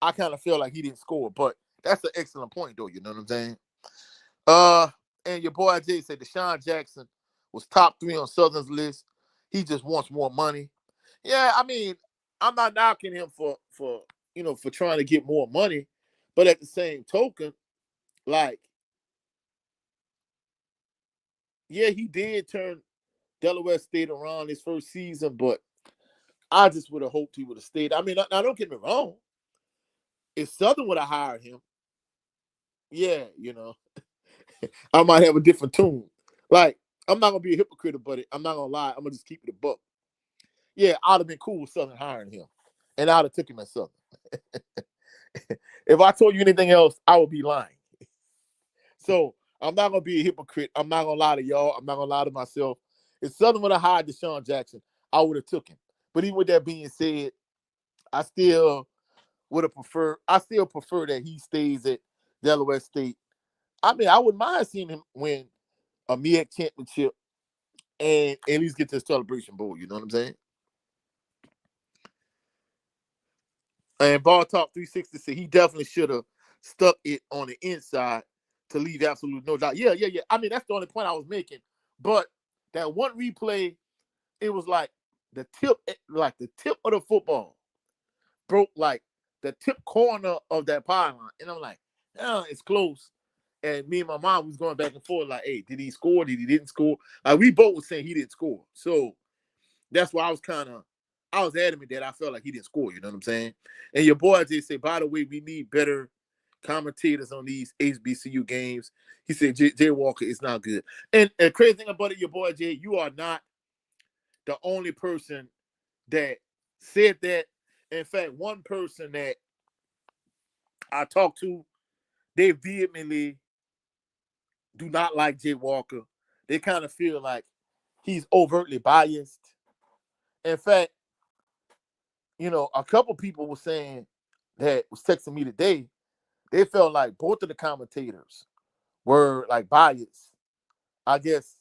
I kind of feel like he didn't score. But that's an excellent point, though. You know what I'm saying? And your boy Jay said Deshaun Jackson was top 3 on Southern's list. He just wants more money. Yeah, I mean, I'm not knocking him for trying to get more money, but at the same token, like, yeah, he did turn Delaware State around his first season, but I just would have hoped he would have stayed. I mean, now don't get me wrong. If Southern would have hired him, yeah, I might have a different tune. Like, I'm not gonna be a hypocrite about it. I'm not gonna lie. I'm gonna just keep it a buck. Yeah, I'd have been cool with Southern hiring him. and I'd have took him at Southern. If I told you anything else, I would be lying. So I'm not gonna be a hypocrite. I'm not gonna lie to y'all. I'm not gonna lie to myself. If Southern would have hired Deshaun Jackson, I would have took him. But even with that being said, I still would have preferred. I still prefer that he stays at Delaware State. I mean, I wouldn't mind seeing him win a MEAC championship and at least get to the Celebration Bowl. You know what I'm saying? And Ball Talk 360 said he definitely should have stuck it on the inside to leave absolute no doubt. Yeah. I mean, that's the only point I was making. But that one replay, it was like the tip of the football broke like the tip corner of that pylon. And I'm like, oh, it's close. And me and my mom was going back and forth like, hey, did he score? Did he didn't score? Like we both were saying he didn't score. So that's why I was adamant that I felt like he didn't score. You know what I'm saying? And your boy did say, by the way, we need better commentators on these HBCU games. He said, Jay Walker is not good. And crazy thing about it, your boy Jay, you are not the only person that said that. In fact, one person that I talked to, they vehemently do not like Jay Walker. They kind of feel like he's overtly biased. In fact, you know, a couple people were saying that was texting me today. They felt like both of the commentators were like biased. I guess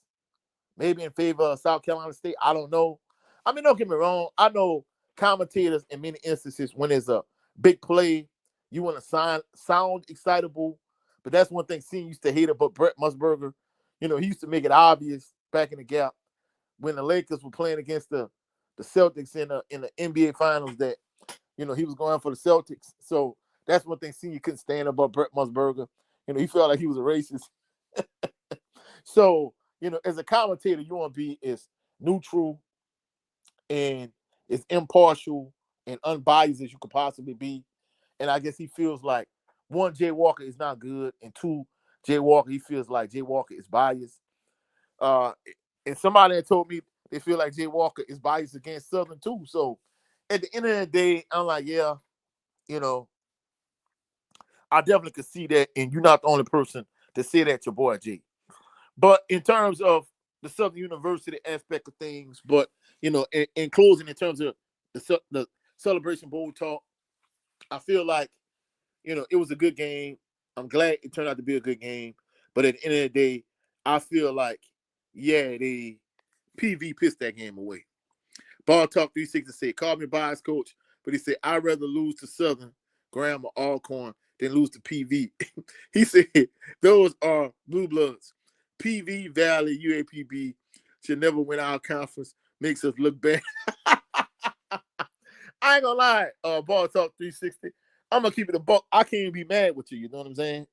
maybe in favor of South Carolina State. I don't know. I mean, don't get me wrong. I know commentators in many instances when there's a big play, you want to sound excitable. But that's one thing Senior used to hate about Brett Musburger. You know, he used to make it obvious back in the gap when the Lakers were playing against the Celtics in the NBA Finals that, you know, he was going for the Celtics. So that's one thing Senior couldn't stand about Brett Musburger. You know, he felt like he was a racist. So, you know, as a commentator, you want to be as neutral and as impartial and unbiased as you could possibly be. And I guess he feels like, one, Jay Walker is not good, and two, he feels like Jay Walker is biased. And somebody had told me they feel like Jay Walker is biased against Southern too. So at the end of the day, I'm like, yeah, you know, I definitely could see that, and you're not the only person to say that, your boy Jay. But in terms of the Southern University aspect of things, but, you know, in closing, in terms of the Celebration Bowl talk, I feel like, you know, it was a good game. I'm glad it turned out to be a good game. But at the end of the day, I feel like, yeah, the PV pissed that game away. Ball Talk 360 said, call me bias coach, but he said, I'd rather lose to Southern, Graham, or Alcorn than lose to PV. He said, those are blue bloods. PV, Valley, UAPB should never win our conference. Makes us look bad. I ain't gonna lie, Ball Talk 360. I'm gonna keep it a buck. I can't even be mad with you. You know what I'm saying?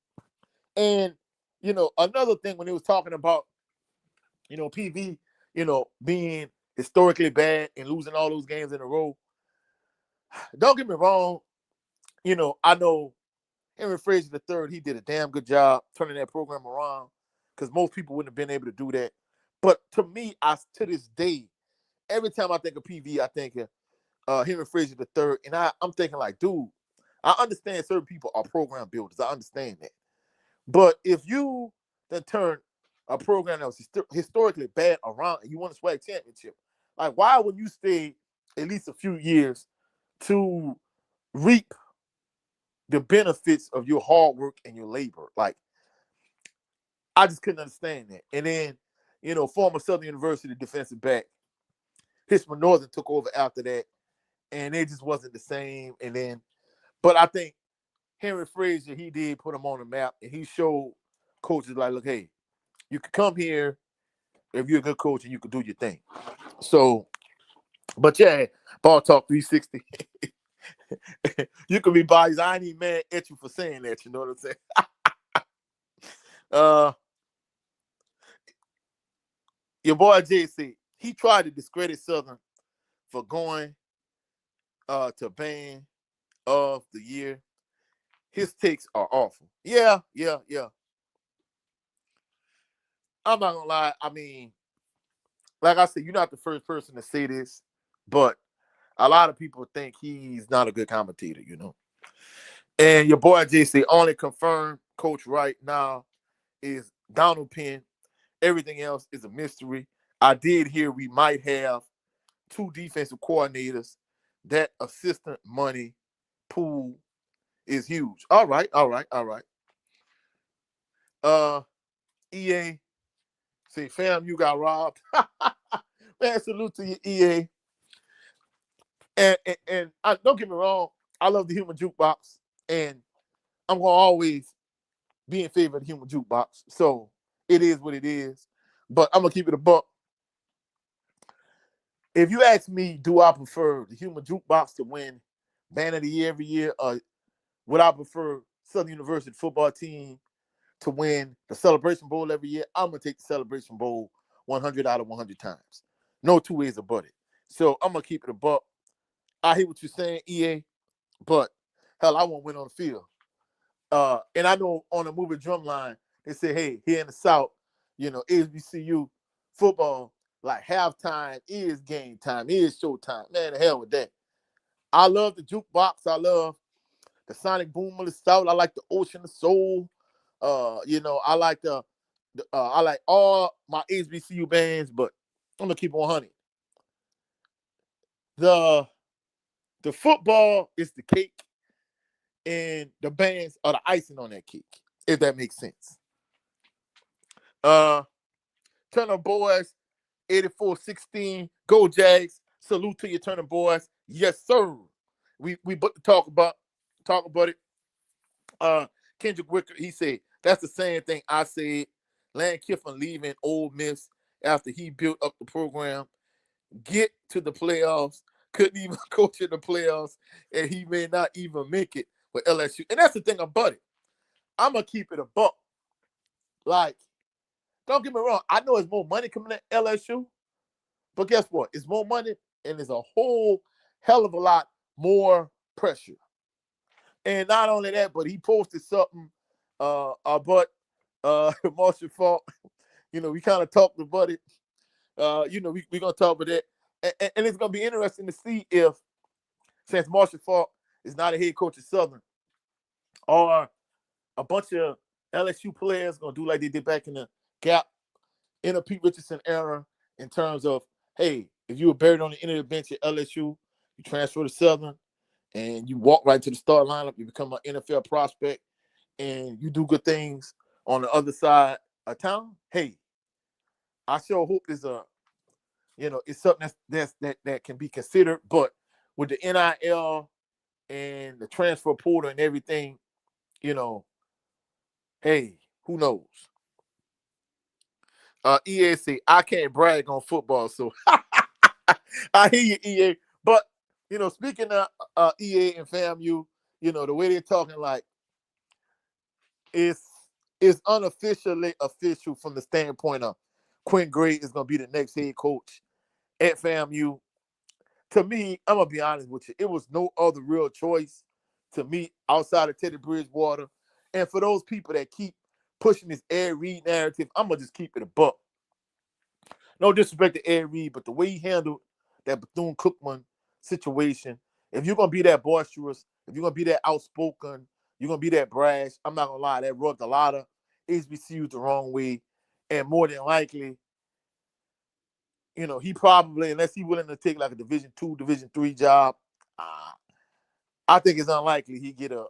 And, you know, another thing when he was talking about, you know, PV, you know, being historically bad and losing all those games in a row. Don't get me wrong. You know, I know Henry Frazier III, he did a damn good job turning that program around because most people wouldn't have been able to do that. But to me, to this day, every time I think of PV, I think of Henry Frazier III, and I'm thinking like, dude, I understand certain people are program builders. I understand that. But if you then turn a program that was historically bad around and you want to swag championship, like why would you stay at least a few years to reap the benefits of your hard work and your labor? Like, I just couldn't understand that. And then, you know, former Southern University defensive back, Hitchman Northern took over after that, and it just wasn't the same. And then, but I think Henry Frazier, he did put him on the map, and he showed coaches like, look, hey, you can come here if you're a good coach and you can do your thing. So, but yeah, Ball Talk 360. You can be biased. I ain't even mad at you for saying that. You know what I'm saying? Your boy Jay said he tried to discredit Southern for going to ban of the year. His takes are awful. Yeah. I'm not gonna lie. I mean, like I said, you're not the first person to say this, but a lot of people think he's not a good commentator, you know. And your boy JC only confirmed coach right now is Donald Penn. Everything else is a mystery. I did hear we might have two defensive coordinators. That assistant money pool is huge. All right, all right, all right. EA, say, fam, you got robbed. Man, salute to you, EA. And don't get me wrong, I love the human jukebox, and I'm gonna always be in favor of the human jukebox. So it is what it is. But I'm gonna keep it a buck. If you ask me, do I prefer the human jukebox to win Band of the Year every year, or would I prefer Southern University football team to win the Celebration Bowl every year? I'm gonna take the Celebration Bowl 100 out of 100 times. No two ways about it. So I'm gonna keep it a buck. I hear what you're saying, EA, but hell, I won't win on the field. And I know on the moving drum line, they say, hey, here in the South, you know, HBCU football, like halftime is game time, is showtime. Man, the hell with that. I love the jukebox. I love the sonic boom of the South. I like the ocean of soul. You know, I like I like all my HBCU bands, but I'm gonna keep on hunting. The football is the cake, and the bands are the icing on that cake, if that makes sense. Turner Boys, 84-16. Go Jags. Salute to your Turner Boys. Yes, sir. We but talk about it. Kendrick Wicker, he said, that's the same thing I said. Lane Kiffin leaving Ole Miss after he built up the program. Get to the playoffs. Couldn't even coach in the playoffs, and he may not even make it with LSU. And that's the thing about it. I'm going to keep it a buck. Like, don't get me wrong. I know it's more money coming to LSU, but guess what? It's more money, and there's a whole hell of a lot more pressure. And not only that, but he posted something about Marshall Faulk. You know, we kind of talked about it. You know, we're going to talk about that. And it's going to be interesting to see if, since Marshall Faulk is not a head coach at Southern, or a bunch of LSU players going to do like they did back in the Gap, in a Pete Richardson era, in terms of, hey, if you were buried on the end of the bench at LSU, you transfer to Southern, and you walk right to the start lineup, you become an NFL prospect, and you do good things on the other side of town. Hey, I sure hope it's it's something that can be considered. But with the NIL and the transfer portal and everything, hey, who knows? EA say, I can't brag on football, so I hear you, EA. But speaking of EA and FAMU, the way they're talking, like, it's unofficially official from the standpoint of Quinn Gray is going to be the next head coach at FAMU. To me, I'm going to be honest with you, it was no other real choice to me outside of Teddy Bridgewater. And for those people that keep pushing this Ed Reed narrative, I'm going to just keep it a buck. No disrespect to Ed Reed, but the way he handled that Bethune-Cookman situation, if you're going to be that boisterous, if you're going to be that outspoken, you're going to be that brash, I'm not going to lie, that rubbed a lot of HBCUs the wrong way. And more than likely, he probably, unless he's willing to take like a Division II, Division III job, I think it's unlikely he get a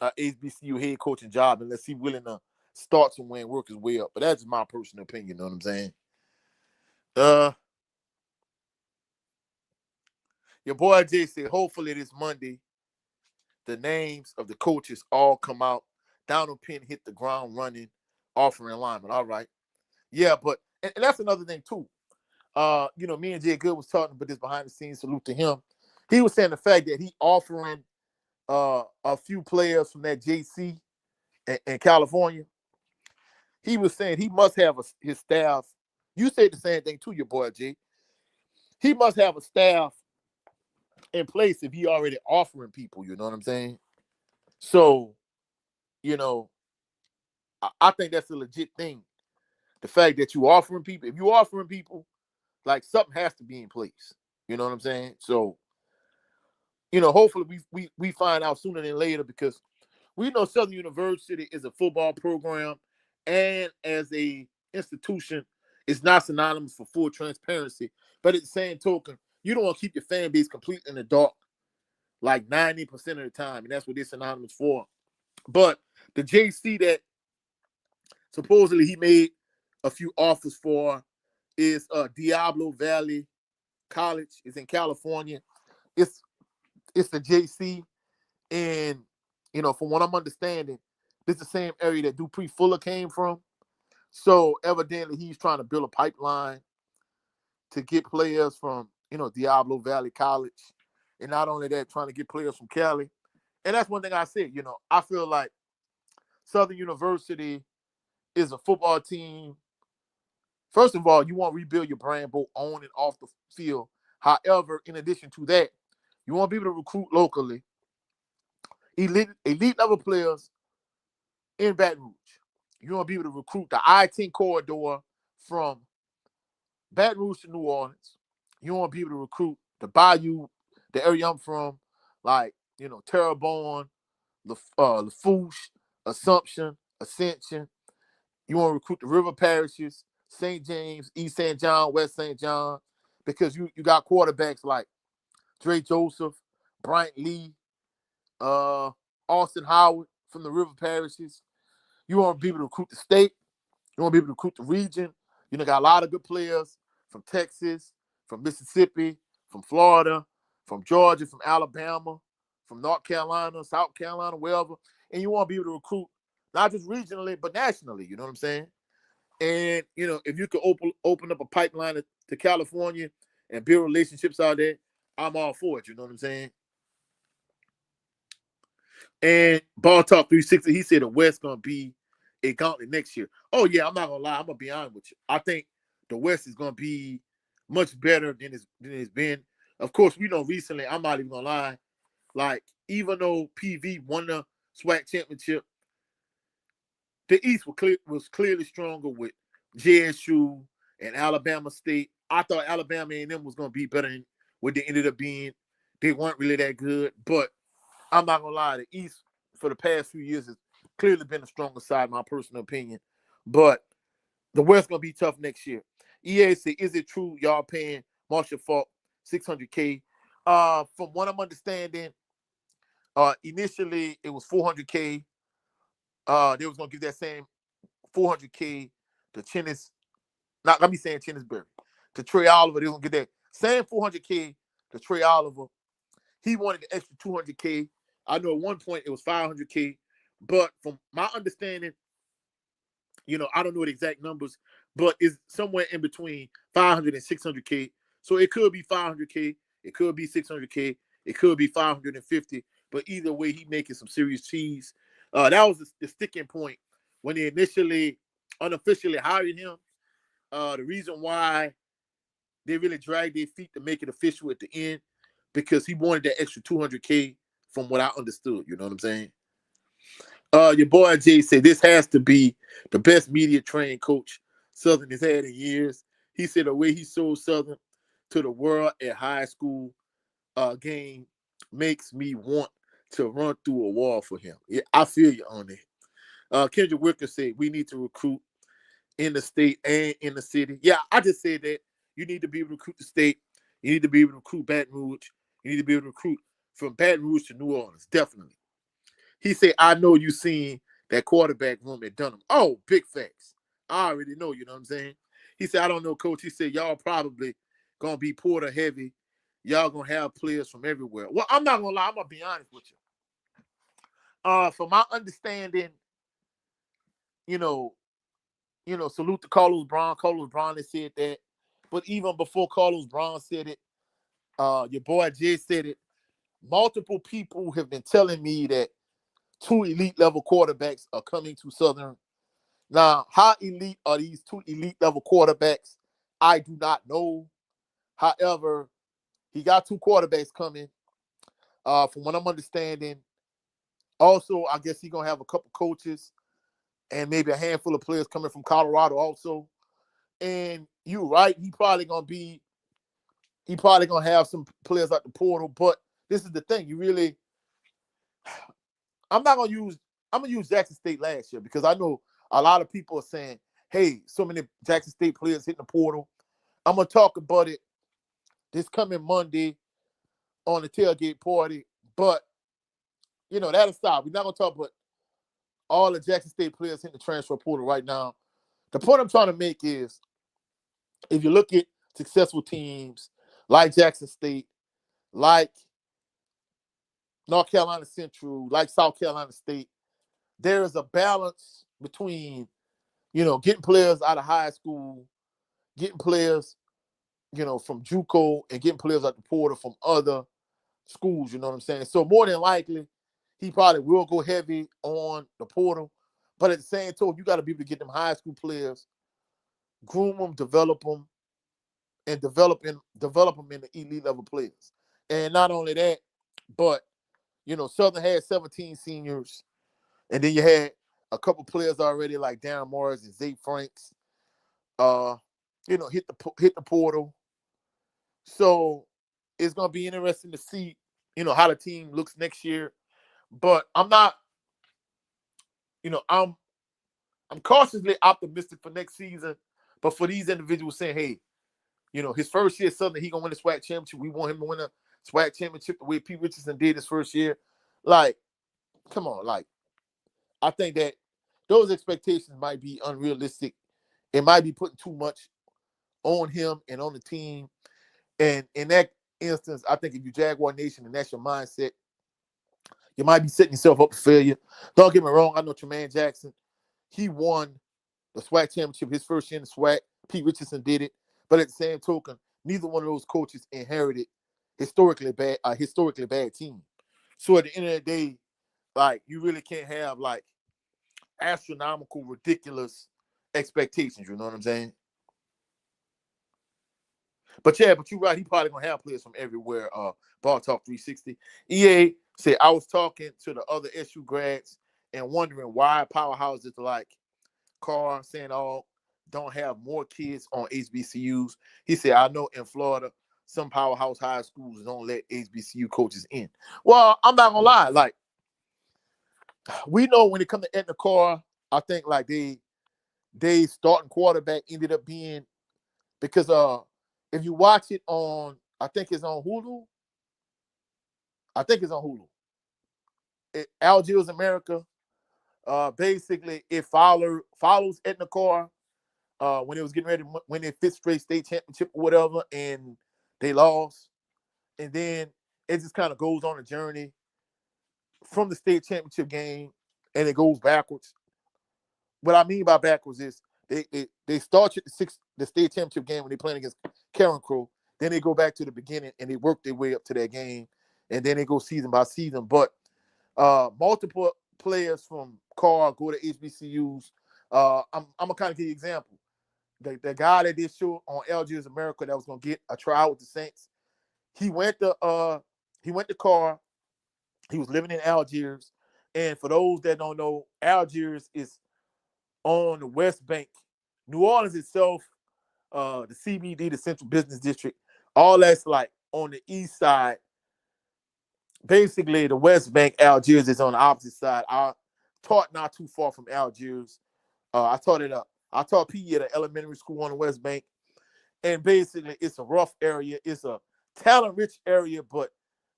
HBCU head coaching job unless he's willing to start somewhere and work his way up. But that's my personal opinion, you know what I'm saying? Your boy Jay said, hopefully this Monday, the names of the coaches all come out. Donald Penn hit the ground running, offering linemen. All right. Yeah, but and that's another thing too. Me and Jay Good was talking about this behind the scenes. Salute to him. He was saying the fact that he offering a few players from that JC in California. He was saying he must have his staff. You said the same thing too, your boy Jay. He must have a staff in place if he already offering people. You know what I'm saying? So, I think that's a legit thing. The fact that if you offering people, like, something has to be in place. You know what I'm saying? So hopefully we find out sooner than later, because we know Southern University is a football program, and as a institution, it's not synonymous for full transparency. But at the same token, you don't want to keep your fan base completely in the dark like 90% of the time, and that's what it's synonymous for. But the JC that supposedly he made a few offers for is Diablo Valley College. It's in California. It's the JC, and from what I'm understanding, this is the same area that Dupree Fuller came from. So evidently, he's trying to build a pipeline to get players from Diablo Valley College, and not only that, trying to get players from Cali. And that's one thing I said. I feel like Southern University is a football team. First of all, you want to rebuild your brand both on and off the field. However, in addition to that, you want to be able to recruit locally, elite level players in Baton Rouge. You want to be able to recruit the I-10 corridor from Baton Rouge to New Orleans. You want to be able to recruit the Bayou, the area I'm from, like, Terrebonne, Lafourche, Assumption, Ascension. You want to recruit the river parishes, St. James, East St. John, West St. John, because you got quarterbacks like Dre Joseph, Bryant Lee, Austin Howard from the river parishes. You want to be able to recruit the state. You want to be able to recruit the region. Got a lot of good players from Texas, from Mississippi, from Florida, from Georgia, from Alabama, from North Carolina, South Carolina, wherever. And you want to be able to recruit not just regionally, but nationally. You know what I'm saying? And, if you could open up a pipeline to California and build relationships out there, I'm all for it. You know what I'm saying? And Ball Talk 360, he said the West going to be a gauntlet next year. Oh, yeah, I'm not going to lie. I'm going to be honest with you. I think the West is going to be much better than it's been. Of course, we know recently, I'm not even going to lie, like, even though PV won the SWAC championship, the East was clearly stronger with JSU and Alabama State. I thought Alabama and them was going to be better than what they ended up being. They weren't really that good, but I'm not going to lie, the East for the past few years has clearly been the stronger side, in my personal opinion. But the West going to be tough next year. EA said, is it true y'all paying Marshall Faulk $600K? From what I'm understanding, initially it was $400K. They was going to give that same $400K to Chennis, not let me say Chennisberry, to Trey Oliver. They was going to get that same $400K to Trey Oliver. He wanted the extra $200K. I know at one point it was $500K, but from my understanding, I don't know the exact numbers, but it's somewhere in between $500 and $600K. So it could be $500K, it could be $600K, it could be $550. But either way, he making some serious cheese. That was the sticking point when they initially unofficially hired him. The reason why they really dragged their feet to make it official at the end, because he wanted that extra $200K from what I understood. You know what I'm saying? Your boy Jay said this has to be the best media trained coach Southern has had in years. He said the way he sold Southern to the world at high school game makes me want to run through a wall for him. Yeah, I feel you on it. Kendra Wicker said we need to recruit in the state and in the city. Yeah, I just said that. You need to be able to recruit the state. You need to be able to recruit Baton Rouge. You need to be able to recruit from Baton Rouge to New Orleans, definitely. He said, I know you seen that quarterback room at Dunham. Oh, big facts. I already know, you know what I'm saying? He said, I don't know, Coach. He said, y'all probably going to be Porter heavy. Y'all going to have players from everywhere. Well, I'm not going to lie. I'm going to be honest with you. From my understanding, salute to Carlos Brown. Carlos Brown has said that. But even before Carlos Brown said it, your boy Jay said it. Multiple people have been telling me that 2 elite level quarterbacks are coming to Southern. Now, how elite are these 2 elite level quarterbacks? I do not know. However, he got 2 quarterbacks coming. From what I'm understanding. Also, I guess he's gonna have a couple coaches and maybe a handful of players coming from Colorado also. And you're right, he probably gonna have some players like the portal, but this is the thing. You really, I'm gonna use Jackson State last year because I know a lot of people are saying, hey, so many Jackson State players hitting the portal. I'm gonna talk about it this coming Monday on the tailgate party. But that aside, we're not gonna talk about all the Jackson State players hitting the transfer portal right now. The point I'm trying to make is, if you look at successful teams like Jackson State, like North Carolina Central, like South Carolina State, there is a balance between, getting players out of high school, getting players, from JUCO, and getting players out the portal from other schools, you know what I'm saying? So more than likely, he probably will go heavy on the portal. But at the same time, you got to be able to get them high school players, groom them, develop them, and develop them into elite level players. And not only that, but Southern had 17 seniors, and then you had a couple players already like Darren Morris and Zay Franks, hit the portal. So it's gonna be interesting to see, how the team looks next year. But I'm not, I'm cautiously optimistic for next season. But for these individuals saying, hey, his first year at Southern, he gonna win the SWAC championship. We want him to win a SWAC championship the way Pete Richardson did his first year. Like, come on, like, I think that those expectations might be unrealistic. It might be putting too much on him and on the team. And in that instance, I think if you Jaguar Nation and that's your mindset, you might be setting yourself up for failure. Don't get me wrong. I know Tremaine Jackson. He won the SWAC championship his first year in the SWAC. Pete Richardson did it. But at the same token, neither one of those coaches inherited historically bad team. So at the end of the day, like, you really can't have like astronomical, ridiculous expectations. You know what I'm saying? But yeah, but you're right. He probably gonna have players from everywhere. Ball Talk 360. EA said, I was talking to the other SU grads and wondering why powerhouses like Carr, St. Aug don't have more kids on HBCUs. He said, I know in Florida, some powerhouse high schools don't let HBCU coaches in. Well, I'm not gonna lie. Like, we know when it comes to Etna Carr, I think like they starting quarterback ended up being, because if you watch it on, I think it's on Hulu. Algiers America. Basically, it follows Etna Carr when it was getting ready to win their fifth straight state championship or whatever, and they lost. And then it just kind of goes on a journey from the state championship game, and it goes backwards. What I mean by backwards is they start at the state championship game when they're playing against Karen Crow. Then they go back to the beginning and they work their way up to that game, and then they go season by season. But multiple players from Carr go to HBCUs. I'm gonna kind of give you an example. The guy that did show on Algiers America that was gonna get a trial with the Saints, he went to Carr. He was living in Algiers, and for those that don't know, Algiers is on the West Bank. New Orleans itself, the CBD, the Central Business District, all that's like on the east side. Basically, the West Bank, Algiers is on the opposite side. I taught not too far from Algiers. I taught PE at an elementary school on the West Bank. And basically, it's a rough area. It's a talent-rich area, but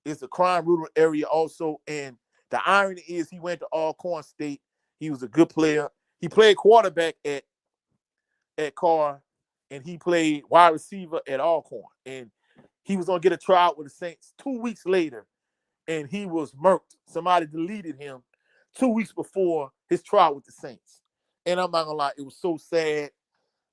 it's a crime-riddled area also. And the irony is he went to Alcorn State. He was a good player. He played quarterback at Carr, and he played wide receiver at Alcorn. And he was going to get a tryout with the Saints 2 weeks later, and he was murked. Somebody deleted him 2 weeks before his trial with the Saints. And I'm not going to lie, it was so sad.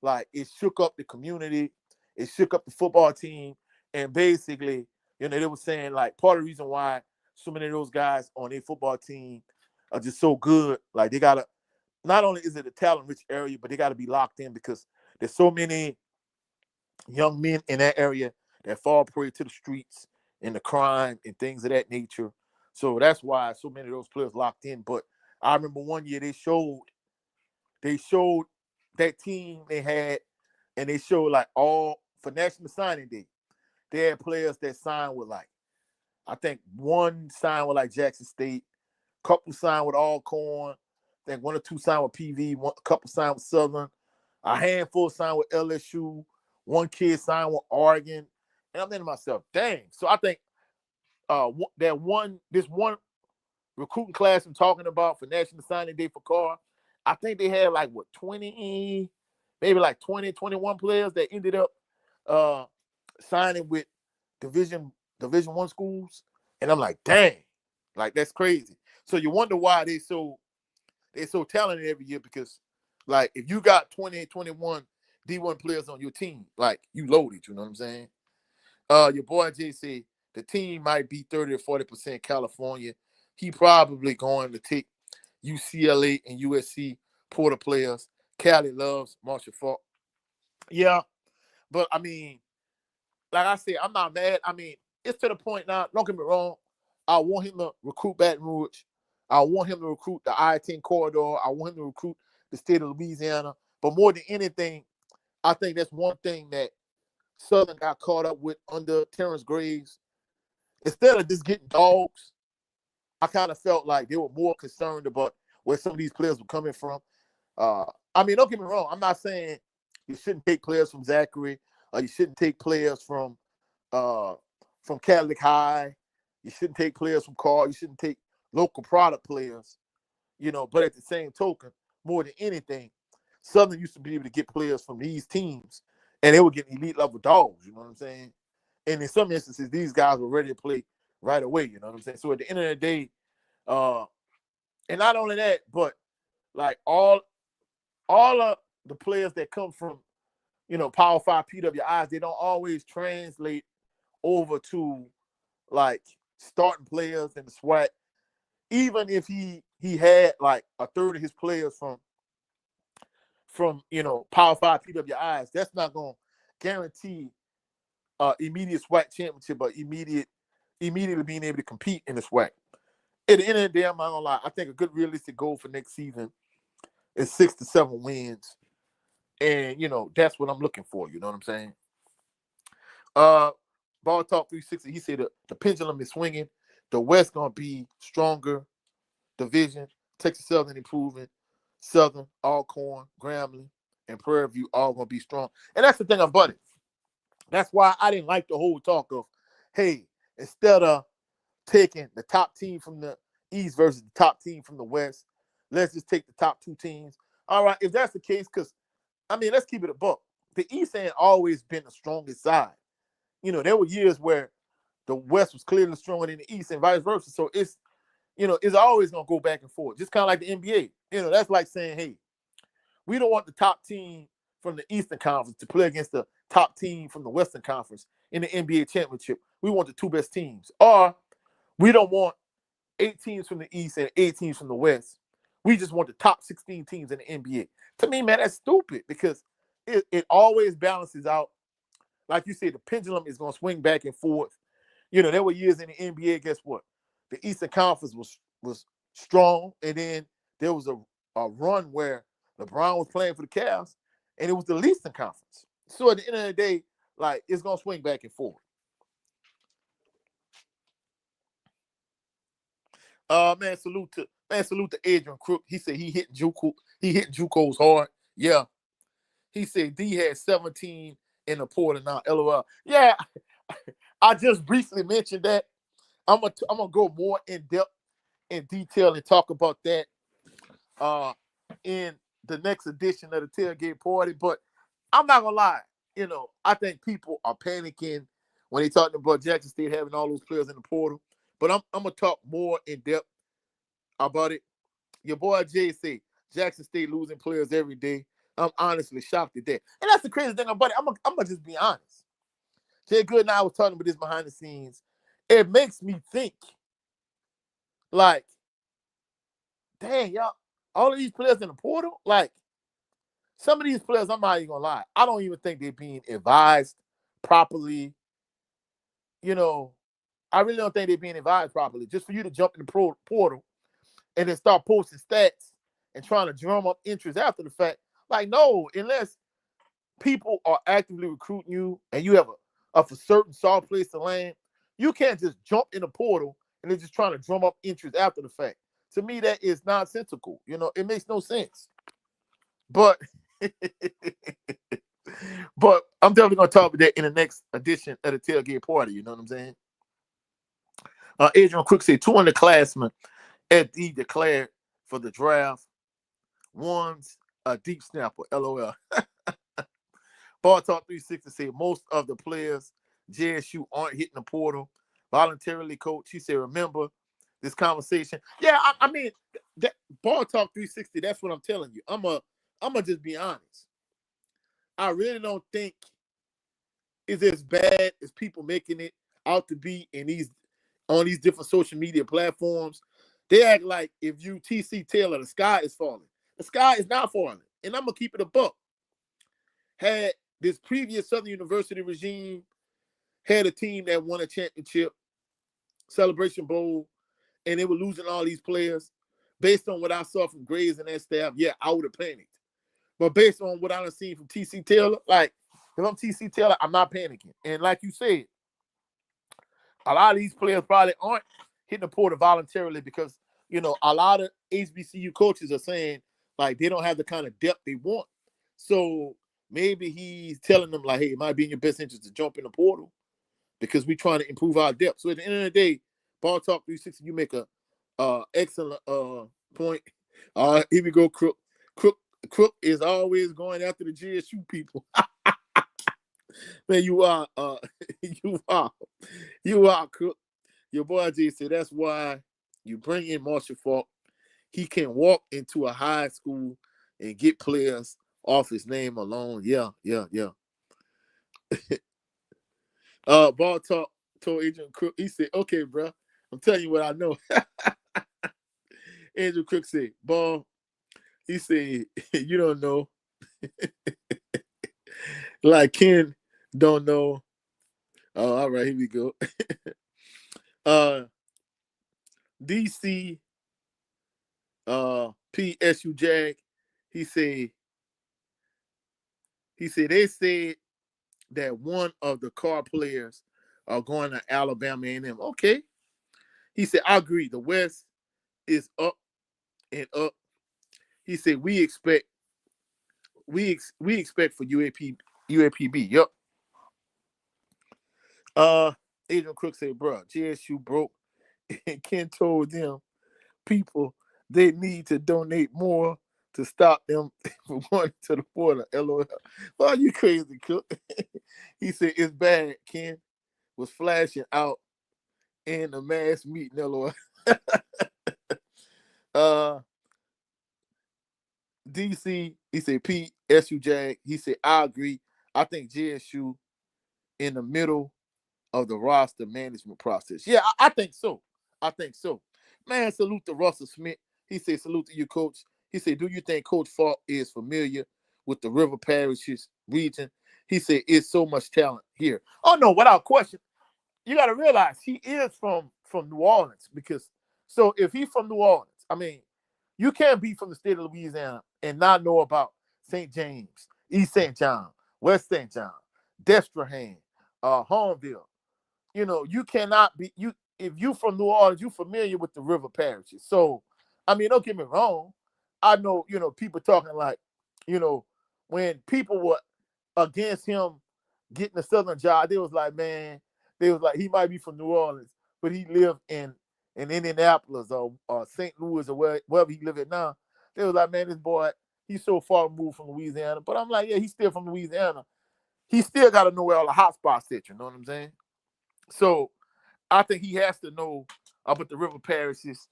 Like, it shook up the community. It shook up the football team. And basically, they were saying, like, part of the reason why so many of those guys on their football team are just so good, like, they got to, not only is it a talent-rich area, but they got to be locked in because there's so many young men in that area that fall prey to the streets and the crime and things of that nature. So that's why so many of those players locked in. But I remember one year they showed that team they had, and they showed like all for National Signing Day. They had players that signed with like I think one signed with like Jackson State, couple signed with Alcorn, I think one or two signed with PV, a couple signed with Southern, a handful signed with LSU, one kid signed with Oregon. And I'm thinking to myself, dang. So I think this one recruiting class I'm talking about for National Signing Day for Carr, I think they had like 20, maybe like 20, 21 players that ended up signing with Division One schools. And I'm like, dang, like that's crazy. So you wonder why they're so talented every year, because like if you got 20, 21 D1 players on your team, like you loaded, you know what I'm saying? Your boy Jay said the team might be 30 or 40% California. He probably going to take UCLA and USC Porter players. Cali loves Marshall Faulk. Yeah, but I mean, like I said, I'm not mad. I mean, it's to the point now. Don't get me wrong. I want him to recruit Baton Rouge. I want him to recruit the I-10 corridor. I want him to recruit the state of Louisiana. But more than anything, I think that's one thing that Southern got caught up with under Terrence Graves. Instead of just getting dogs, I kind of felt like they were more concerned about where some of these players were coming from. I mean, don't get me wrong. I'm not saying you shouldn't take players from Zachary, or you shouldn't take players from Catholic High. You shouldn't take players from Carl. You shouldn't take local product players, you know. But at the same token, more than anything, Southern used to be able to get players from these teams, and they were getting elite level dogs. You know what I'm saying? And in some instances, these guys were ready to play right away. You know what I'm saying? So at the end of the day, and not only that, but like all of the players that come from, you know, Power 5 PWIs, they don't always translate over to like starting players in the SWAC. Even if he had like a third of his players from you know Power 5 PWIs, that's not gonna guarantee immediate SWAC championship, but immediately being able to compete in the SWAC. At the end of the day, I'm not gonna lie, I think a good realistic goal for next season is 6 to 7 wins. And you know, that's what I'm looking for. You know what I'm saying? Ball Talk 360, he said the pendulum is swinging. The West gonna be stronger division. Texas Southern improving. Southern, Alcorn, Grambling, and Prairie View all gonna be strong. And that's the thing about it. That's why I didn't like the whole talk of, hey, instead of taking the top team from the East versus the top team from the West, let's just take the top two teams. All right, if that's the case, because I mean, let's keep it a buck. The East ain't always been the strongest side. You know, there were years where the West was clearly stronger than the East and vice versa. So it's, you know, it's always going to go back and forth. Just kind of like the NBA. You know, that's like saying, hey, we don't want the top team from the Eastern Conference to play against the top team from the Western Conference in the NBA championship. We want the two best teams. Or we don't want 8 teams from the East and 8 teams from the West. We just want the top 16 teams in the NBA. To me, man, that's stupid because it always balances out. Like you said, the pendulum is going to swing back and forth. You know, there were years in the NBA, guess what? The Eastern Conference was strong, and then there was a run where LeBron was playing for the Cavs, and it was the Eastern Conference. So at the end of the day, like, it's going to swing back and forth. Salute to Adrian Crook. He said he hit JUCOs hard. Yeah. He said D had 17 in the portal now. LOL. Yeah, I just briefly mentioned that. I'm gonna go more in depth, in detail, and talk about that in the next edition of the Tailgate Party. But I'm not gonna lie, you know, I think people are panicking when they talking about Jackson State having all those players in the portal. But I'm gonna talk more in depth about it. Your boy Jay said Jackson State losing players every day. I'm honestly shocked at that. And that's the crazy thing about it. I'm gonna just be honest. Jay Good and I was talking about this behind the scenes. It makes me think, like, dang, y'all, all of these players in the portal, like, some of these players, I'm not even gonna lie, I don't even think they're being advised properly. You know, I really don't think they're being advised properly. Just for you to jump in the portal and then start posting stats and trying to drum up interest after the fact. Like, no, unless people are actively recruiting you and you have a certain soft place to land, You can't just jump in the portal and they're just trying to drum up interest after the fact. To me, that is nonsensical. It makes no sense. But but I'm definitely gonna talk about that in the next edition of the tailgate party. You know what I'm saying? Adrian Crook said 200 at the declared for the draft. One's a deep snapper. LOL. Ball Talk 360 said most of the players JSU aren't hitting the portal voluntarily. Coach, he said, remember this conversation. Yeah, I mean that Ball Talk 360. That's what I'm telling you. I'm just be honest. I really don't think it's as bad as people making it out to be on these different social media platforms. They act like if you TC Taylor, the sky is falling. The sky is not falling. And I'm going to keep it a buck. Had this previous Southern University regime had a team that won a championship, Celebration Bowl, and they were losing all these players, based on what I saw from Graves and that staff, yeah, I would have panicked. But based on what I've seen from TC Taylor, like, if I'm TC Taylor, I'm not panicking. And like you said, a lot of these players probably aren't hitting the portal voluntarily because, a lot of HBCU coaches are saying, like, they don't have the kind of depth they want. So maybe he's telling them, like, hey, it might be in your best interest to jump in the portal because we're trying to improve our depth. So at the end of the day, Ball Talk 360, you make a excellent point. Here we go, Crook. Crook is always going after the GSU people. Man, you are Crook. Your boy G said that's why you bring in Marshall Falk. He can walk into a high school and get players off his name alone. Yeah. Ball Talk told Adrian Crook, he said, okay, bro, I'm telling you what I know. Andrew Crook said, Ball, he said, you don't know. Like Ken don't know. Oh, all right, here we go. DC PSU Jag, he said they said that one of the car players are going to Alabama A&M. Okay. He said, I agree. The West is up and up. He said, we expect for UAPB. Yup. Adrian Crook said, bro, JSU broke. And Ken told them people they need to donate more to stop them from going to the border. LOL. Well, you crazy, Cook. He said, it's bad. Ken was flashing out in the mass meeting. LOL. DC, he said, PSU Jag, he said, I agree. I think JSU in the middle of the roster management process. Yeah, I think so. Man, salute to Russell Smith. He said, salute to you, Coach. He said, do you think Coach Falk is familiar with the River Parishes region? He said, it's so much talent here. Oh, no, without question. You got to realize he is from New Orleans because, so if he's from New Orleans, I mean, you can't be from the state of Louisiana and not know about St. James, East St. John, West St. John, Destrehan, Hornville. You cannot be if you from New Orleans, you familiar with the river parishes. So, I mean, don't get me wrong. I know, people talking like, when people were against him getting a Southern job, they was like, he might be from New Orleans, but he lived in Indianapolis or St. Louis or wherever he live at now. They was like, man, this boy, he's so far removed from Louisiana. But I'm like, yeah, he's still from Louisiana. He still got to know where all the hot spots sit, you know what I'm saying? So I think he has to know about the river parishes.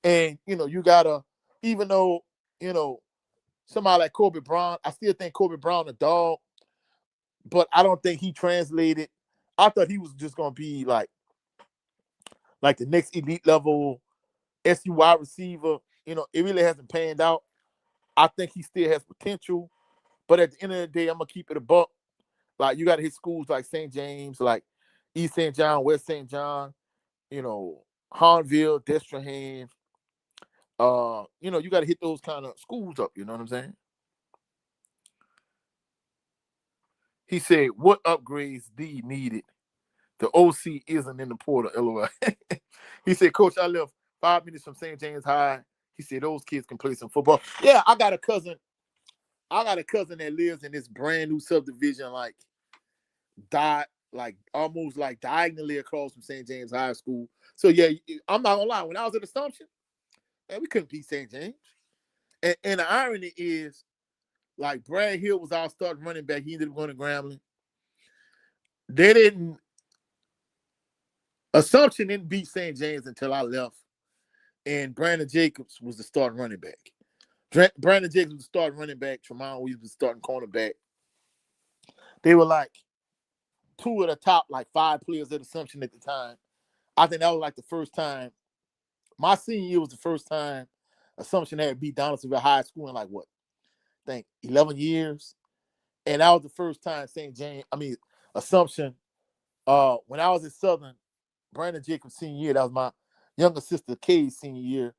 And, you got to, even though, somebody like Kobe Brown, I still think Kobe Brown a dog, but I don't think he translated. I thought he was just going to be like the next elite level SU wide receiver. It really hasn't panned out. I think he still has potential. But at the end of the day, I'm going to keep it a buck. Like, you got to hit schools like St. James, like East St. John, West St. John, Harnville, Destrehan. You got to hit those kind of schools up. You know what I'm saying? He said, what upgrades D needed The OC isn't in the portal, LOL. He said, Coach, I left 5 minutes from St. James High. He said, those kids can play some football. Yeah, I got a cousin that lives in this brand new subdivision, almost like diagonally across from St. James High School. So yeah, I'm not gonna lie. When I was at Assumption, man, we couldn't beat St. James. And the irony is, like, Brad Hill was our starting running back. He ended up going to Grambling. Assumption didn't beat St. James until I left, and Brandon Jacobs was the starting running back. Brandon Jacobs was the starting running back. Tremont Williams was the starting cornerback. They were like two of the top 5 players at Assumption at the time. I think that was like the first time. My senior year was the first time Assumption had beat Donaldsonville High School in 11 years. And that was the first time Assumption, when I was at Southern, Brandon Jacobs senior year, that was my younger sister Kay's senior year.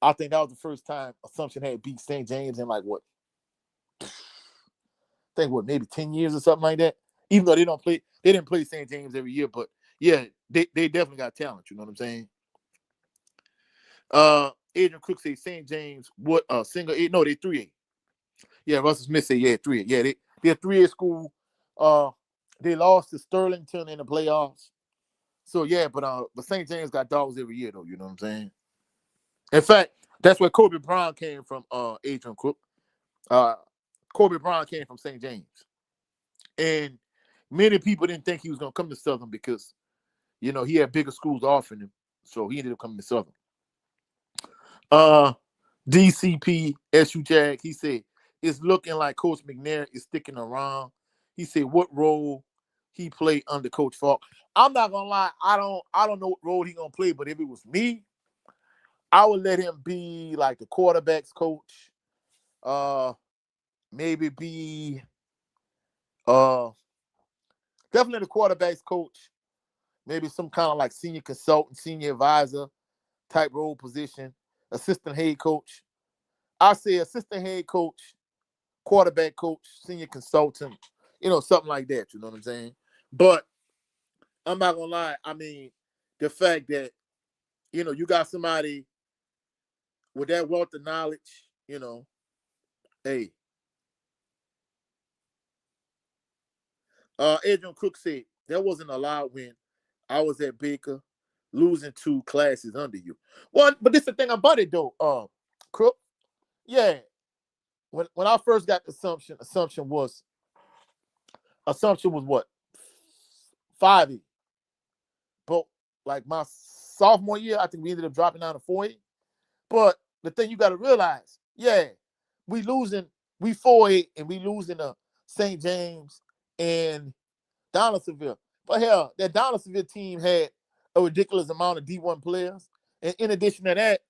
I think that was the first time Assumption had beat St. James in maybe 10 years or something like that. Even though they didn't play St. James every year, but yeah, they definitely got talent, you know what I'm saying? Adrian Cook said St. James, what single 8? No, they 3A. Yeah, Russell Smith said, yeah, 3A. Yeah, they're 3A school. They lost to Sterlington in the playoffs. So yeah, but St. James got dogs every year though, you know what I'm saying? In fact, that's where Kobe Brown came from, Adrian Cook. Kobe Brown came from St. James. And many people didn't think he was gonna come to Southern because, he had bigger schools offering him. So he ended up coming to Southern. DCP SU Jag, he said, it's looking like Coach McNair is sticking around. He said, what role he played under Coach Falk? I'm not gonna lie, I don't know what role he gonna play, but if it was me, I would let him be like the quarterback's coach. Maybe be definitely the quarterback's coach. Maybe some kind of senior consultant, senior advisor type role position. Assistant head coach. I say assistant head coach, quarterback coach, senior consultant, something like that. You know what I'm saying? But I'm not gonna lie. I mean, the fact that you got somebody with that wealth of knowledge, hey. Adrian Cook said that wasn't allowed when I was at Baker, losing 2 classes under you. Well, but this is the thing about it though, Cook. Yeah, when I first got Assumption was what 5A. But my sophomore year, I think we ended up dropping down to 4A. But the thing you got to realize, yeah, we 4A and we losing to St. James and Donaldsonville. But hell, that Donaldsonville team had a ridiculous amount of D1 players. And in addition to that,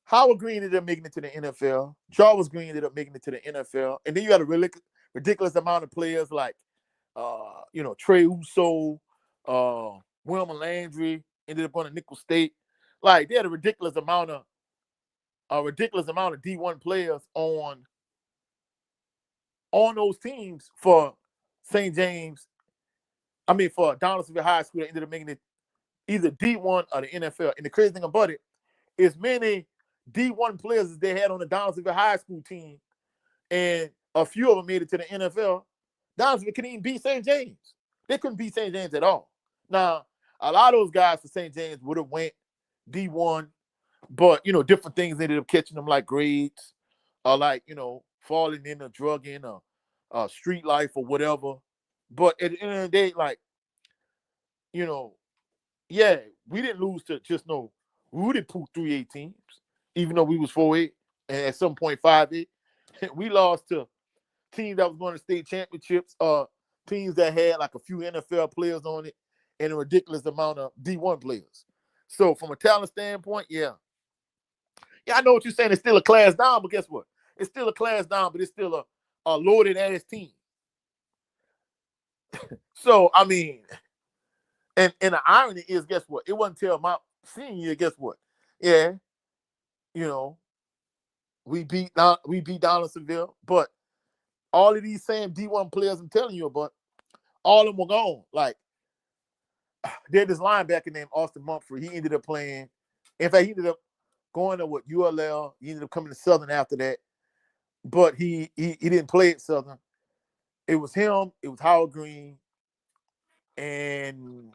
Howard Green ended up making it to the NFL. Jarvis Green ended up making it to the NFL. And then you had a really ridiculous amount of players like, Trey Uso, Wilma Landry ended up on a Nickel State. They had a ridiculous amount of D1 players on those teams for St. James. I mean, for Donaldsonville High School, they ended up making it either D1 or the NFL. And the crazy thing about it is many D1 players they had on the Donaldsonville High School team, and a few of them made it to the NFL. Donaldsonville couldn't even beat St. James. They couldn't beat St. James at all. Now, a lot of those guys for St. James would have went D1, but, different things ended up catching them, like grades or falling into drugging or street life or whatever. But at the end of the day, yeah, we didn't lose to just no Rudy Poo 3A teams, even though we was 4A and at some point 5A. We lost to teams that was going to state championships, teams that had a few NFL players on it and a ridiculous amount of D1 players. So from a talent standpoint, yeah. Yeah, I know what you're saying. It's still a class down, but guess what? It's still a class down, but it's still a loaded ass team. So, I mean, and the irony is, guess what? It wasn't until my senior year, guess what? Yeah, we beat Donaldsonville, but all of these same D1 players I'm telling you about, all of them were gone. Like, there's this linebacker named Austin Mumfrey. He ended up playing. In fact, he ended up going to ULL. He ended up coming to Southern after that. But he didn't play at Southern. It was him. It was Howard Green. And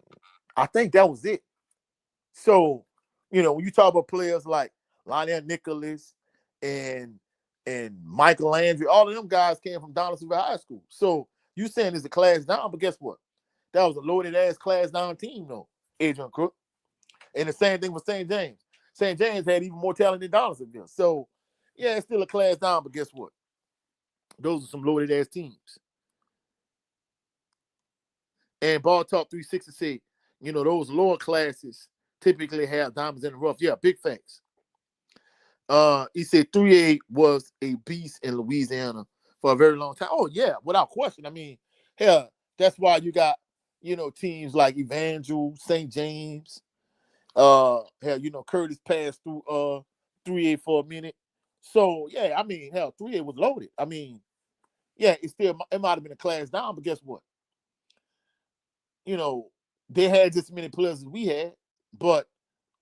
I think that was it. So, when you talk about players like Lionel Nicholas and Michael Landry, all of them guys came from Donaldsonville High School. So you saying it's a class down, but guess what? That was a loaded ass class down team, though, Adrian Crook. And the same thing with St. James. St. James had even more talent than Donaldsonville. So yeah, it's still a class down, but guess what? Those are some loaded ass teams. And Ball Talk 360 said, those lower classes typically have diamonds in the rough. Yeah, big facts. He said 3A was a beast in Louisiana for a very long time. Oh, yeah, without question. I mean, hell, that's why you got, teams like Evangel, St. James. Hell, Curtis passed through 3A for a minute. So, yeah, I mean, hell, 3A was loaded. I mean, yeah, it might have been a class down, but guess what? They had just as many players as we had, but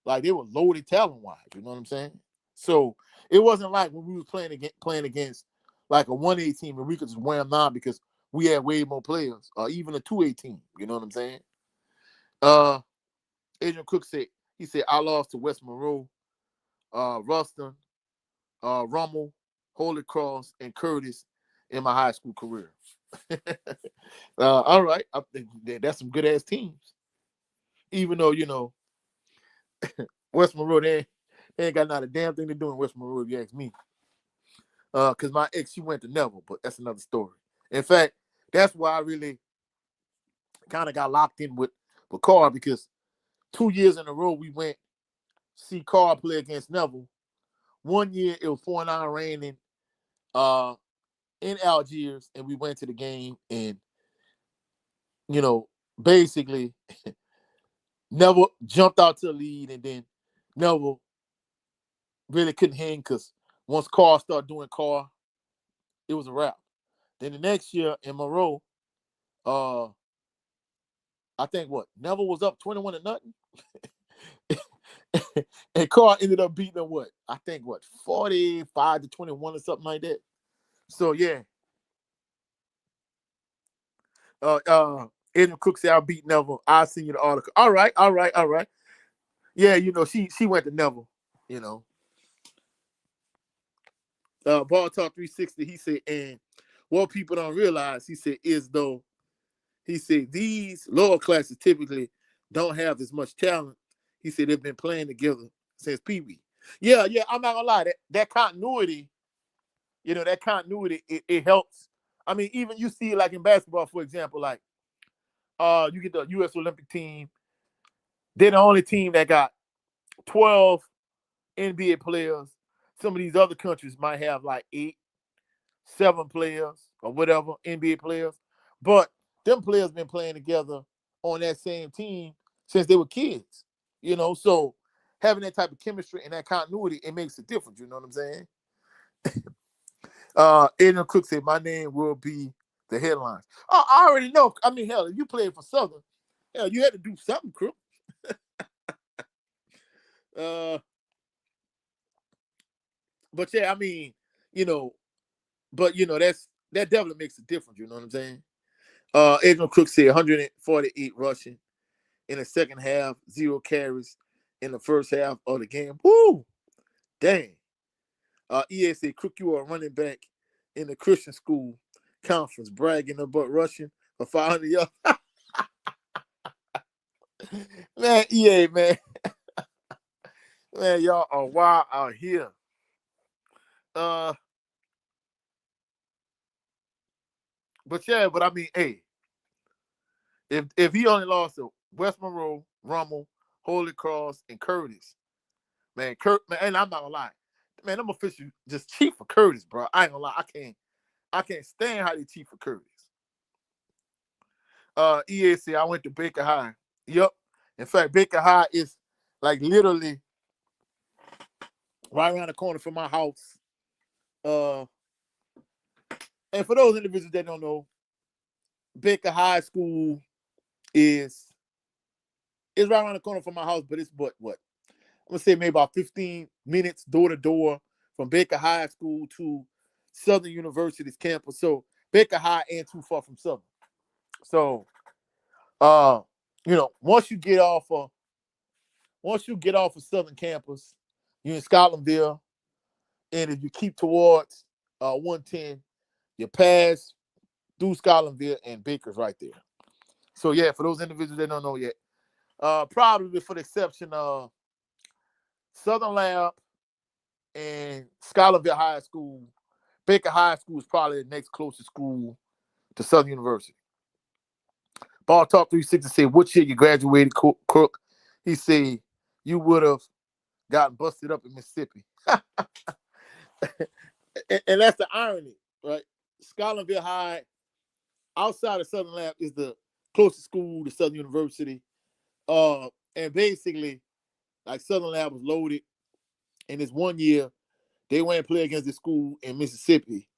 like they were loaded talent-wise. You know what I'm saying? So it wasn't like when we were playing against like a 1A team and we could just wear them down because we had way more players, or even a 2A team. You know what I'm saying? Adrian Cook said, I lost to West Monroe, Ruston, Rummel, Holy Cross, and Curtis in my high school career. All right. I think that's some good ass teams. Even though, West Monroe, they ain't got not a damn thing to do in West Monroe, if you ask me. Because my ex, she went to Neville, but that's another story. In fact, that's why I really kind of got locked in with Carr, because 2 years in a row we went see Carr play against Neville. 1 year it was 4-9 raining in Algiers, and we went to the game, and basically Neville jumped out to the lead, and then Neville really couldn't hang because once Carr started doing Carr, it was a wrap. Then the next year in Monroe, I think Neville was up 21-0. And Carr ended up beating them 45-21 or something like that. So yeah. Adrian Cook said, I'll beat Neville. I'll send you the article. All right. Yeah, she went to Neville, Ball Talk 360, he said, and what people don't realize, he said, is though, he said, these lower classes typically don't have as much talent. He said they've been playing together since Pee Wee. Yeah, I'm not gonna lie. That continuity, it helps. I mean, even you see like in basketball, for example, like you get the U.S. Olympic team. They're the only team that got 12 NBA players. Some of these other countries might have like 8, 7 players or whatever, NBA players. But them players been playing together on that same team since they were kids. So having that type of chemistry and that continuity, it makes a difference. You know what I'm saying? Adrian Cook said, my name will be the headlines. Oh, I already know. I mean, hell, if you played for Southern, hell, you had to do something, Crook. But yeah, I mean, but that definitely makes a difference. You know what I'm saying? Adrian Cook said 148 rushing in the second half, 0 carries in the first half of the game. Woo! Dang. EA said, Cook, you are a running back in the Christian school conference, bragging about rushing for 500 yards. Man, EA, man. Man, y'all are wild out here. But I mean, hey, if he only lost to West Monroe, Rummel, Holy Cross, and Curtis, man, and I'm not gonna lie, man, I'm official just cheap for Curtis, bro. I ain't gonna lie, I can't stand how they cheap for Curtis. EA said I went to Baker High. Yep. In fact, Baker High is like literally right around the corner from my house. And for those individuals that don't know, Baker High School is right around the corner from my house, but it's what? I'm gonna say maybe about 15 minutes door to door from Baker High School to Southern University's campus. So Baker High ain't too far from Southern. So once you get off of Southern campus, you're in Scotlandville, and if you keep towards 110, you pass through Scotlandville and Baker's right there. So yeah, for those individuals that don't know yet, probably for the exception of Southern Lab and Scotlandville High School, Baker High School is probably the next closest school to Southern University. Ball Talk 360 said, what year you graduated, Crook? He said, you would have gotten busted up in Mississippi. and that's the irony, right? Scotlandville High, outside of Southern Lab, is the closest school to Southern University. And basically, like Southern Lab was loaded. And this one year, they went and play against the school in Mississippi.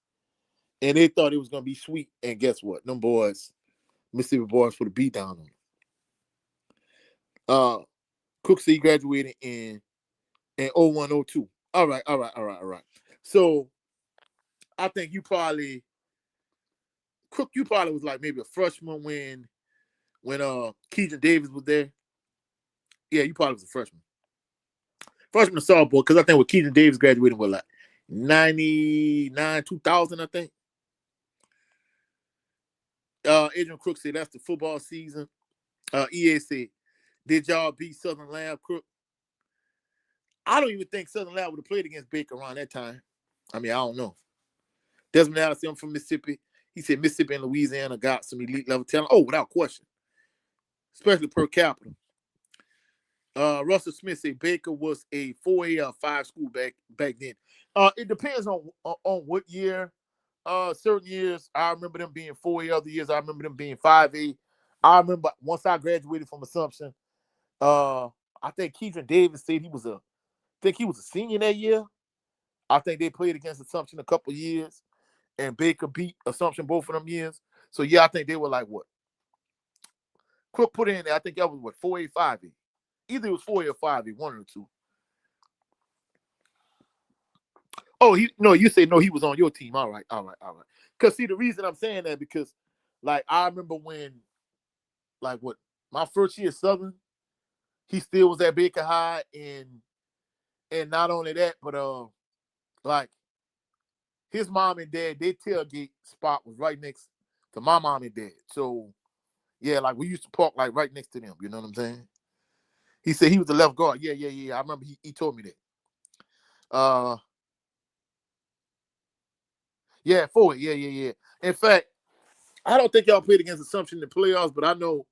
And they thought it was going to be sweet. And guess what? Them boys, Mississippi boys, put a beat down on them. Cook said he graduated in 0102. All right. So I think Cook, you probably was like maybe a freshman when Keegan Davis was there. Yeah, you probably was a freshman. Freshman sophomore, because I think when Keegan Davis graduated was like 99, 2000, I think. Adrian Crook said that's the football season. EA said, did y'all beat Southern Lab, Crook? I don't even think Southern Lab would have played against Baker around that time. I mean, I don't know. Desmond Allen said, I'm from Mississippi. He said Mississippi and Louisiana got some elite level talent. Oh, without question. Especially per capita. Russell Smith said Baker was a 4A or 5 school back then. It depends on what year. Certain years, I remember them being 4A. Other years, I remember them being 5A. I remember once I graduated from Assumption, I think Keegan Davis said he was a senior that year. I think they played against Assumption a couple years, and Baker beat Assumption both of them years. So yeah, I think they were like what? Quick put in there. I think that was what 4A, 5A. Either it was 4A or 5A, one or two. Oh, you say no, he was on your team. All right. Because see, the reason I'm saying that because, like, I remember when, like, what my first year at Southern, he still was at Baker High, and not only that, but like, his mom and dad, their tailgate spot was right next to my mom and dad. So yeah, like we used to park like right next to them. You know what I'm saying? He said he was the left guard. Yeah. I remember he told me that. Yeah, 4. Yeah. In fact, I don't think y'all played against Assumption in the playoffs, but I know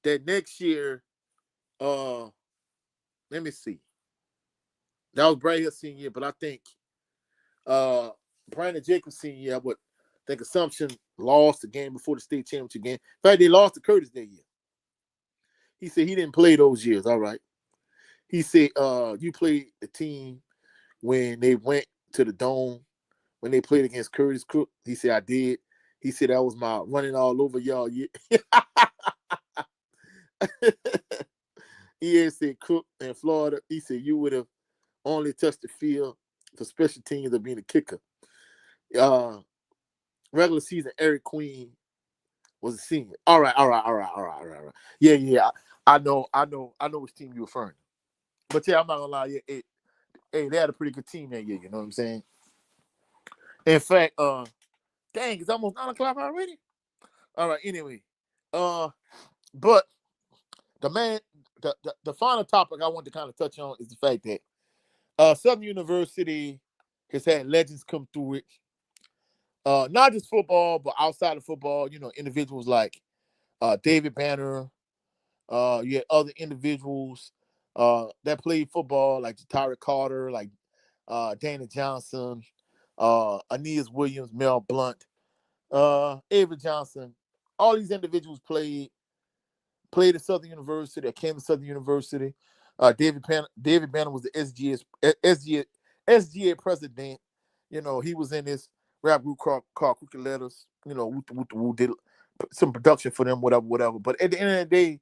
that next year, let me see. That was Brad Hill senior year, but I think Brandon Jacobs senior year, I think Assumption lost the game before the state championship game. In fact, they lost to Curtis that year. He said he didn't play those years. All right. He said, you played the team when they went to the Dome, when they played against Curtis Crook. He said, I did. He said, that was my running all over y'all year. He said, Crook in Florida. He said, you would have only touched the field for special teams of being a kicker. Regular season, Eric Queen was a senior. All right. Yeah. I know which team you're referring to. But yeah, I'm not gonna lie. Yeah, they had a pretty good team that year. You know what I'm saying? In fact, dang, it's almost 9 o'clock already. All right. Anyway, but the final topic I want to kind of touch on is the fact that Southern University has had legends come through it. Not just football, but outside of football, individuals like David Banner. You had other individuals that played football, like Tyra Carter, like Dana Johnson, Aeneas Williams, Mel Blunt, Avery Johnson. All these individuals played at Southern University, or came to Southern University. David Banner was the SGA president. He was in this rap group called Crooked Letters. Woo did some production for them, whatever. But at the end of the day,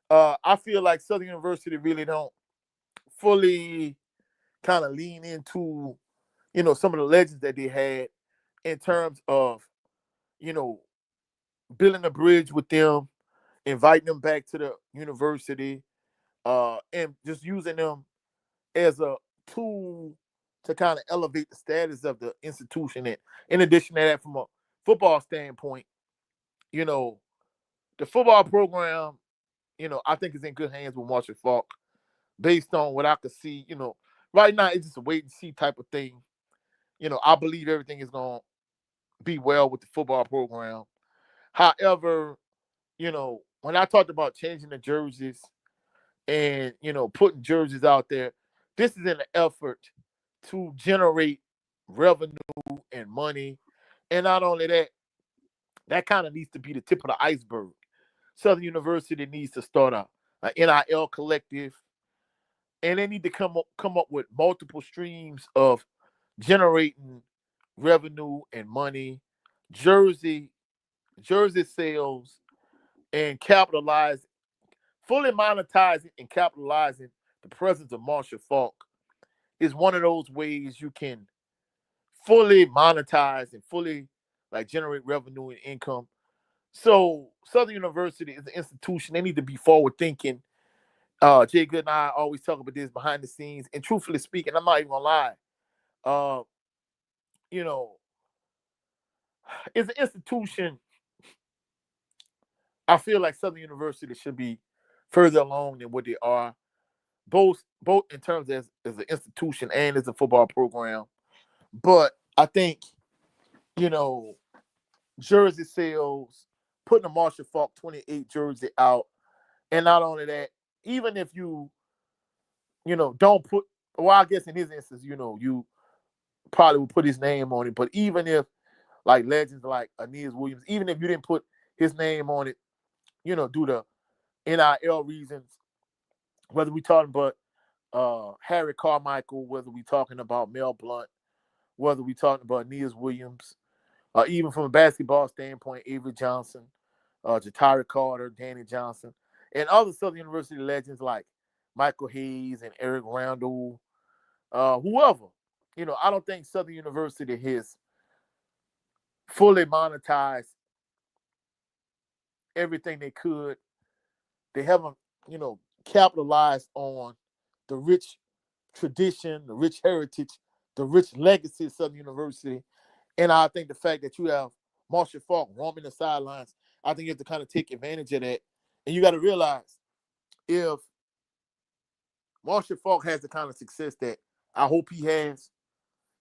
I feel like Southern University really don't fully kind of lean into, some of the legends that they had in terms of, you know, building a bridge with them, inviting them back to the university, and just using them as a tool to kind of elevate the status of the institution. And in addition to that, from a football standpoint, you know, the football program, I think is in good hands with Marshall Falk based on what I could see. Right now it's just a wait and see type of thing. I believe everything is going to be well with the football program. However, when I talked about changing the jerseys and, putting jerseys out there, this is in an effort to generate revenue and money. And not only that, that kind of needs to be the tip of the iceberg. Southern University needs to start a NIL collective, and they need to come up with multiple streams of generating revenue and money, jersey sales, and fully monetizing and capitalizing the presence of Marshall Falk is one of those ways you can fully monetize and fully generate revenue and income. So Southern University is an institution. They need to be forward thinking. Jay Good and I always talk about this behind the scenes. And truthfully speaking, I'm not even gonna lie. You know, it's an institution. I feel like Southern University should be further along than what they are, both in terms as an institution and as a football program. But I think, jersey sales, putting a Marshall Falk 28 jersey out, and not only that, even if you don't put, well, I guess in his instance, you probably would put his name on it, but even if legends like Aeneas Williams, even if you didn't put his name on it, due to NIL reasons, whether we talking about Harry Carmichael, whether we talking about Mel Blount, whether we talking about Aeneas Williams, even from a basketball standpoint, Avery Johnson, Jatari Carter, Danny Johnson, and other Southern University legends like Michael Hayes and Eric Randall, whoever. I don't think Southern University has fully monetized everything they could. They haven't, capitalized on the rich tradition, the rich heritage, the rich legacy of Southern University. And I think the fact that you have Marshall Falk roaming the sidelines, I think you have to kind of take advantage of that. And you got to realize, if Marshall Falk has the kind of success that I hope he has,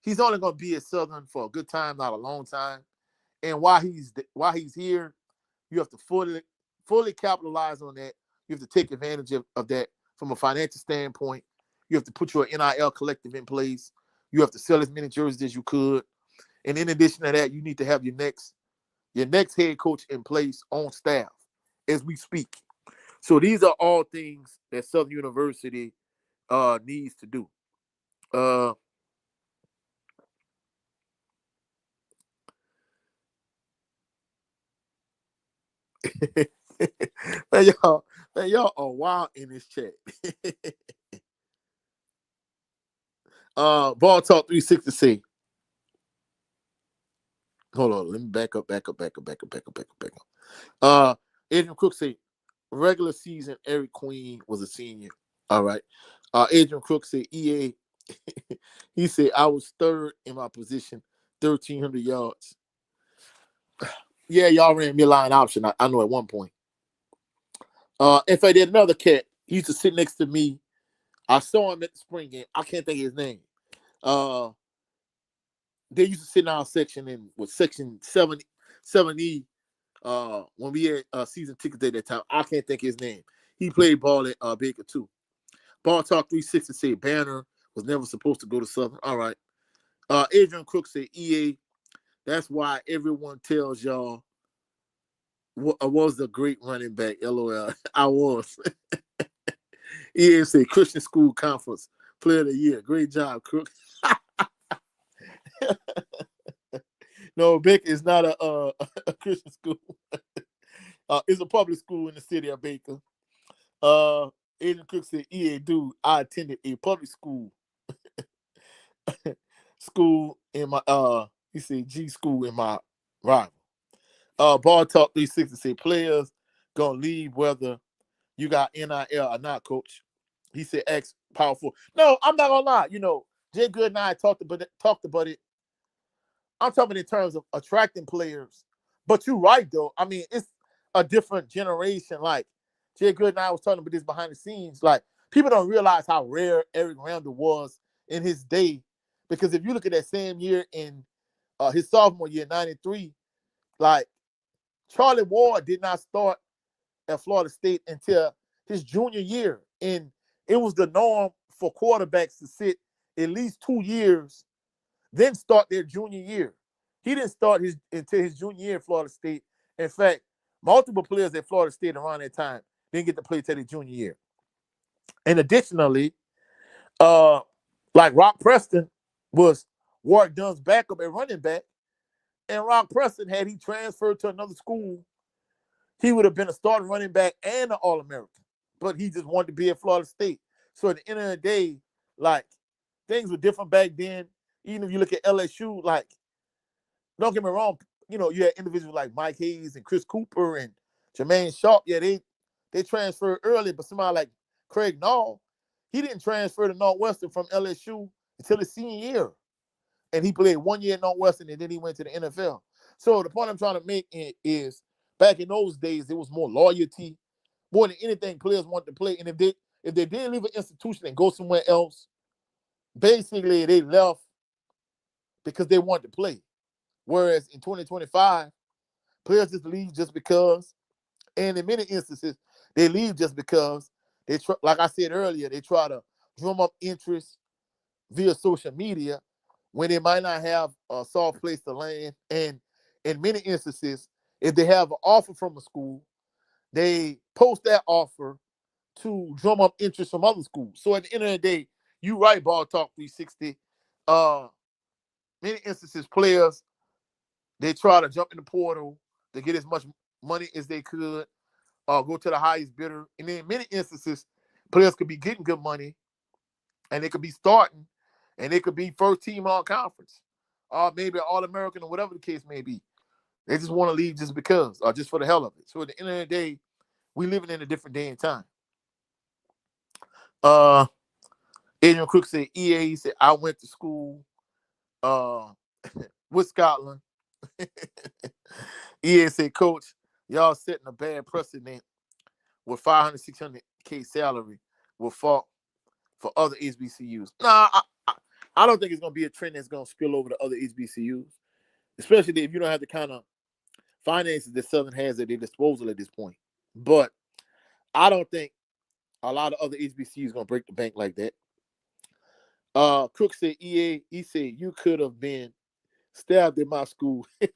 he's only going to be at Southern for a good time, not a long time. And while he's here, you have to fully capitalize on that. You have to take advantage of that from a financial standpoint. You have to put your NIL collective in place. You have to sell as many jerseys as you could. And in addition to that, you need to have your next head coach in place on staff as we speak. So these are all things that Southern University needs to do. man, y'all are wild in this chat. Ball Talk 360. Hold on, let me back up. Adrian Crook said, regular season, Eric Queen was a senior. All right. Adrian Crook said, EA, he said, I was third in my position, 1,300 yards. Yeah, y'all ran midline option. I know at one point. If I did another cat, he used to sit next to me. I saw him at the spring game. I can't think of his name. They used to sit in our section with section 7E when we had season tickets at that time. I can't think of his name. He played ball at Baker too. Ball Talk 360 said Banner was never supposed to go to Southern. All right. Adrian Crook said EA. That's why everyone tells y'all I was a great running back. LOL. I was. EA said Christian School Conference Player of the Year. Great job, Crook. No, Baker is not a Christian school. It's a public school in the city of Baker. Adrian Cook said, "EA, dude, I attended a public school in my he said G school in my rival. Ball Talk 360 said players gonna leave whether you got NIL or not, coach. He said X powerful. No, I'm not gonna lie. Jay Good and I talked about it. I'm talking in terms of attracting players. But you're right though. I mean, it's a different generation. Like Jay Good and I was talking about this behind the scenes. Like people don't realize how rare Eric Randall was in his day. Because if you look at that same year in his sophomore year, 93, like Charlie Ward did not start at Florida State until his junior year. And it was the norm for quarterbacks to sit at least 2 years, then start their junior year. He didn't start until his junior year at Florida State. In fact, multiple players at Florida State around that time didn't get to play till their junior year. And additionally, like Rock Preston was Warwick Dunn's backup at running back. And Rock Preston, had he transferred to another school, he would have been a starting running back and an All-American. But he just wanted to be at Florida State. So at the end of the day, like, things were different back then. Even if you look at LSU, like, don't get me wrong, you had individuals like Mike Hayes and Chris Cooper and Jermaine Sharp. Yeah, they transferred early, but somebody like Craig Nall, he didn't transfer to Northwestern from LSU until his senior year. And he played 1 year at Northwestern, and then he went to the NFL. So the point I'm trying to make is, back in those days, there was more loyalty. More than anything, players wanted to play. And if they didn't leave an institution and go somewhere else, basically they left because they wanted to play. Whereas in 2025, players just leave just because. And in many instances, they leave just because like I said earlier, they try to drum up interest via social media when they might not have a soft place to land. And in many instances, if they have an offer from a school, they post that offer to drum up interest from other schools. So at the end of the day, you right, Ball Talk 360. Many instances, players, they try to jump in the portal to get as much money as they could, go to the highest bidder. And then in many instances, players could be getting good money, and they could be starting, and they could be first team all conference, or maybe All-American, or whatever the case may be. They just want to leave just because, or just for the hell of it. So at the end of the day, we living in a different day and time. Adrian Crook said, EA, he said, I went to school with Scotland. EA said, Coach, y'all setting a bad precedent with 500, 600K salary will fall for other HBCUs. Nah, I don't think it's going to be a trend that's going to spill over to other HBCUs, especially if you don't have the kind of finances that Southern has at their disposal at this point. But I don't think a lot of other HBCUs going to break the bank like that. Crook said, EA, he said, you could have been stabbed in my school. and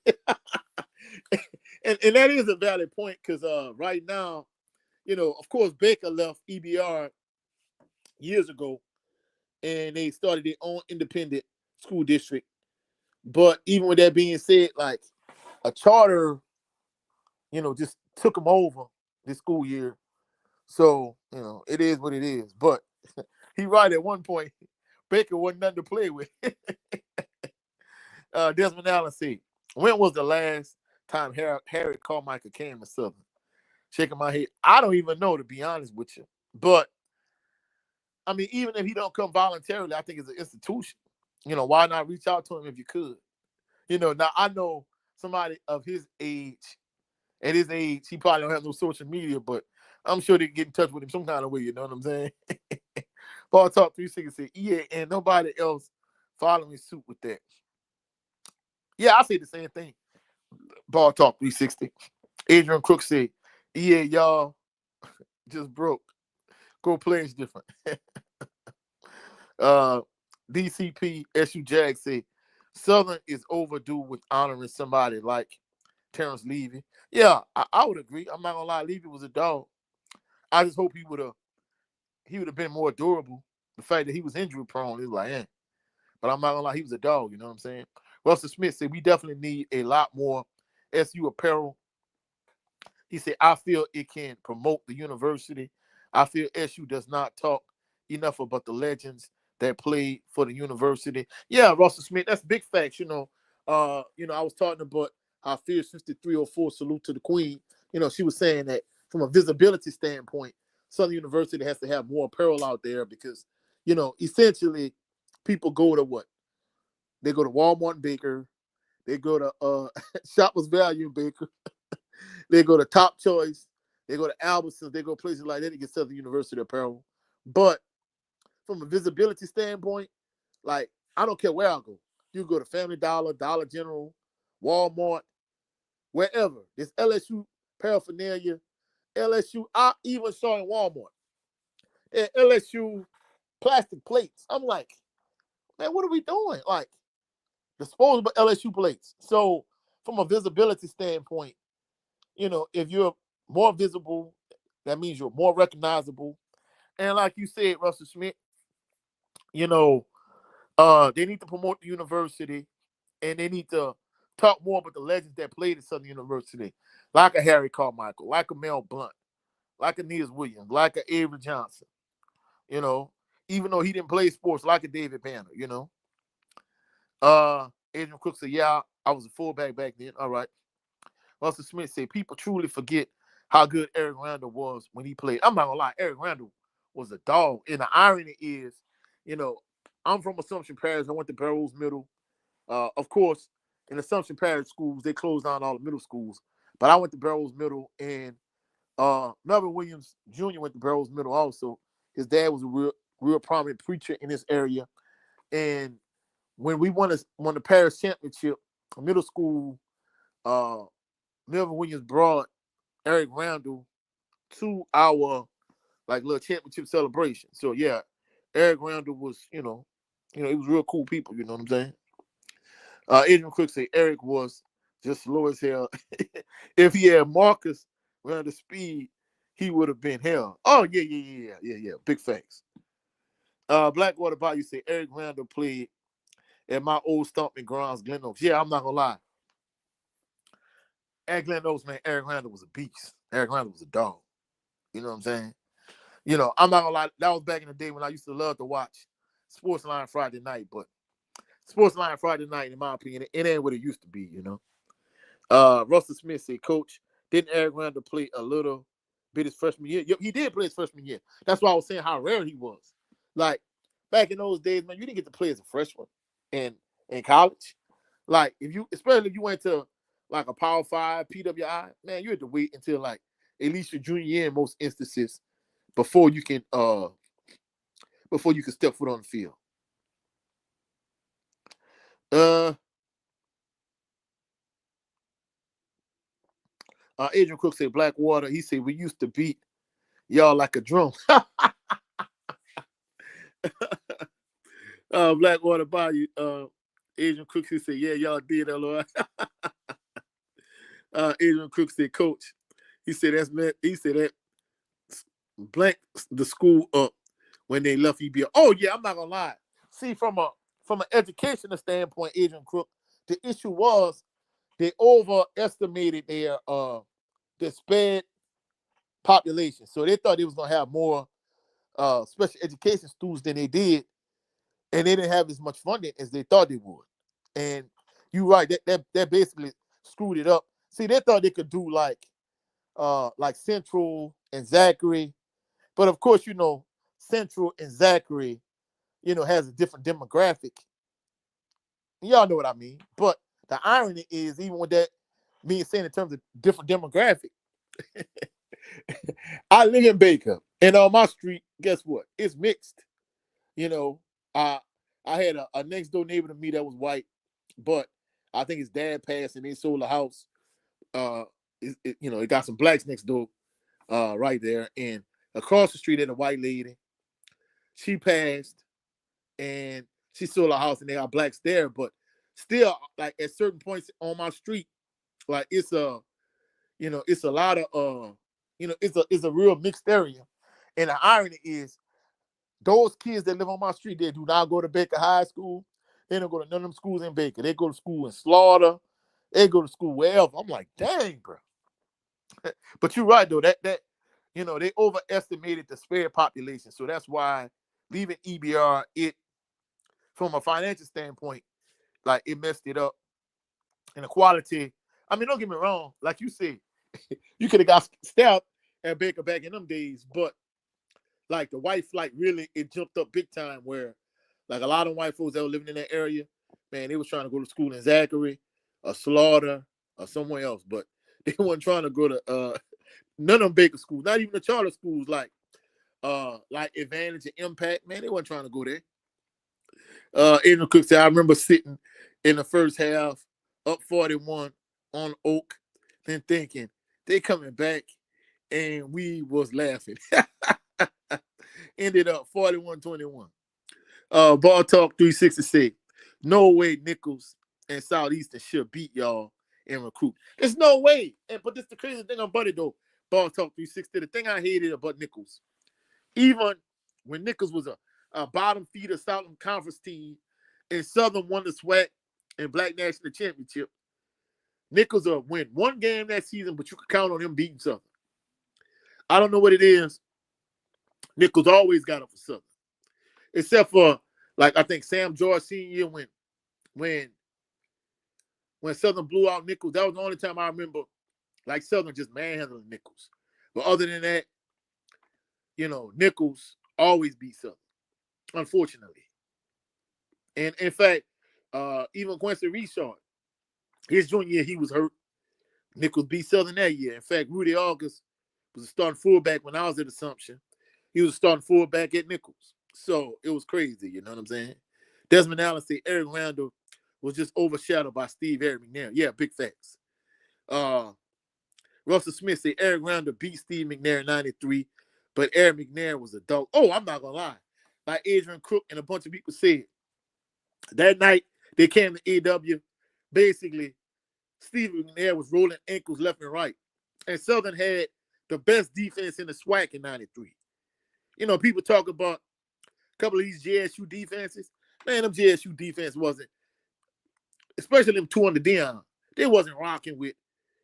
that is a valid point, because right now, of course, Baker left EBR years ago, and they started their own independent school district. But even with that being said, like, a charter, just took them over this school year. So, it is what it is. But he right, at one point, Baker wasn't nothing to play with. Desmond Allen said, when was the last time Harry Carmichael came to Southern? Shaking my head. I don't even know, to be honest with you. But, I mean, even if he don't come voluntarily, I think it's an institution. Why not reach out to him if you could? Now I know somebody of his age, at his age, he probably don't have no social media, but I'm sure they can get in touch with him some kind of way, you know what I'm saying? Ball Talk 360 said, yeah, and nobody else following suit with that. Yeah, I say the same thing. Ball Talk 360. Adrian Crook said, yeah, y'all just broke. Go players different. DCP SU Jag said, Southern is overdue with honoring somebody like Terrence Levy. Yeah, I would agree. I'm not gonna lie, Levy was a dog. I just hope he would have been more durable. The fact that he was injury prone is like, But I'm not gonna lie, he was a dog, you know what I'm saying? Russell Smith said we definitely need a lot more SU apparel. He said, I feel it can promote the university. I feel SU does not talk enough about the legends that played for the university. Yeah, Russell Smith, that's big facts. I was talking about how Fierce 5304, salute to the Queen. She was saying that from a visibility standpoint, Southern University has to have more apparel out there because, essentially people go to what? They go to Walmart and Baker. They go to Shoppers Value and Baker. They go to Top Choice. They go to Albertsons. They go places like that to get Southern University apparel. But from a visibility standpoint, like, I don't care where I go. You go to Family Dollar, Dollar General, Walmart, wherever. There's LSU paraphernalia. LSU, I even saw in Walmart. And LSU plastic plates. I'm like, man, what are we doing? Like, disposable LSU plates. So from a visibility standpoint, if you're more visible, that means you're more recognizable. And like you said, Russell Smith, they need to promote the university, and they need to talk more about the legends that played at Southern University, like a Harry Carmichael, like a Mel Blunt, like a Niels Williams, like a Avery Johnson. Even though he didn't play sports, like a David Banner. Adrian Cook said, "Yeah, I was a fullback back then." All right. Russell Smith said, "People truly forget how good Eric Randall was when he played." I'm not gonna lie, Eric Randall was a dog. And the irony is, I'm from Assumption Parish. I went to Barrows Middle. Of course, in Assumption Parish schools, they closed down all the middle schools. But I went to Barrows Middle, and Melvin Williams Jr. went to Barrows Middle also. His dad was a real prominent preacher in this area. And when we won the parish championship, middle school, Melvin Williams brought Eric Randall to our little championship celebration. So yeah, Eric Randall was, he was real cool people, you know what I'm saying? Adrian Cook said Eric was just slow as hell. If he had Marcus around the speed, he would have been hell. Oh, yeah. Big facts. Blackwater Bayou said Eric Randall played at my old stomping grounds, Glen Oaks. Yeah, I'm not gonna lie. At Glen Oaks, man, Eric Randall was a beast. Eric Randall was a dog. You know what I'm saying? I'm not gonna lie. That was back in the day when I used to love to watch Sportsline Friday night, but Sportsline Friday night, in my opinion, it ain't what it used to be, Russell Smith said, Coach, didn't Eric Randall play a little bit his freshman year? Yep, he did play his freshman year. That's why I was saying how rare he was. Like, back in those days, man, you didn't get to play as a freshman in college. Like, especially if you went to like a Power 5, PWI, man, you had to wait until like at least your junior year in most instances before you can step foot on the field. Adrian Cook said Blackwater. He said we used to beat y'all like a drum. Blackwater Bayou. Adrian Cook said, yeah, y'all did, LOI. Adrian Cook said, Coach. He said that blank the school up when they left EBL. Oh yeah, I'm not gonna lie. See, from an educational standpoint, Adrian Cook, the issue was they overestimated their sped population. So they thought they was gonna have more special education students than they did, and they didn't have as much funding as they thought they would. And you're right, that basically screwed it up. See, they thought they could do like Central and Zachary, but of course, Central and Zachary, has a different demographic. Y'all know what I mean. But the irony is, even with that being said in terms of different demographic, I live in Baker, and on my street, guess what? It's mixed. I had a next door neighbor to me that was white, but I think his dad passed and they sold the house. It got some blacks next door, right there, and across the street had a white lady. She passed, and she sold a house, and they got blacks there. But still, like at certain points on my street, like it's a lot of it's a real mixed area. And the irony is, those kids that live on my street, they do not go to Baker High School. They don't go to none of them schools in Baker. They go to school in Slaughter. They go to school wherever. I'm like, dang, bro. But you're right though. That they overestimated the spare population, so that's why leaving EBR, it from a financial standpoint, like it messed it up. And the quality, I mean, don't get me wrong, like you said, you could have got stabbed at Baker back in them days, but like the white flight really, it jumped up big time where like a lot of white folks that were living in that area, man, they was trying to go to school in Zachary or Slaughter or somewhere else, but they weren't trying to go to none of them Baker schools, not even the charter schools like Advantage and Impact, man, they weren't trying to go there. Adrian Cook said, I remember sitting in the first half up 41 on Oak, then thinking they coming back, and we was laughing. Ended up 41-21. Ball Talk 366. No way Nichols and Southeastern should beat y'all in recruit. There's no way. But this the crazy thing about it though. Ball Talk 360. The thing I hated about Nichols, even when Nichols was a bottom feeder Southern Conference team, and Southern won the SWAC and Black National Championship, Nichols will win one game that season, but you can count on him beating Southern. I don't know what it is. Nichols always got up for Southern, except for like I think Sam George senior year when Southern blew out Nichols. That was the only time I remember like Southern just manhandling Nichols. But other than that, Nichols always beat Southern, unfortunately. And in fact, even Quincy Richard, his junior year, he was hurt. Nichols beat Southern that year. In fact, Rudy August was a starting fullback when I was at Assumption. He was a starting fullback at Nichols. So it was crazy, you know what I'm saying? Desmond Allen said Eric Randall was just overshadowed by Steve Eric McNair. Yeah, big facts. Russell Smith said Eric Randall beat Steve McNair in 93, but Eric McNair was a dog. Oh, I'm not going to lie. Like Adrian Crook and a bunch of people said, that night they came to AW, basically, Steve McNair was rolling ankles left and right. And Southern had the best defense in the SWAC in 93. People talk about a couple of these JSU defenses. Man, them JSU defense wasn't, especially them two under Dion, they wasn't rocking with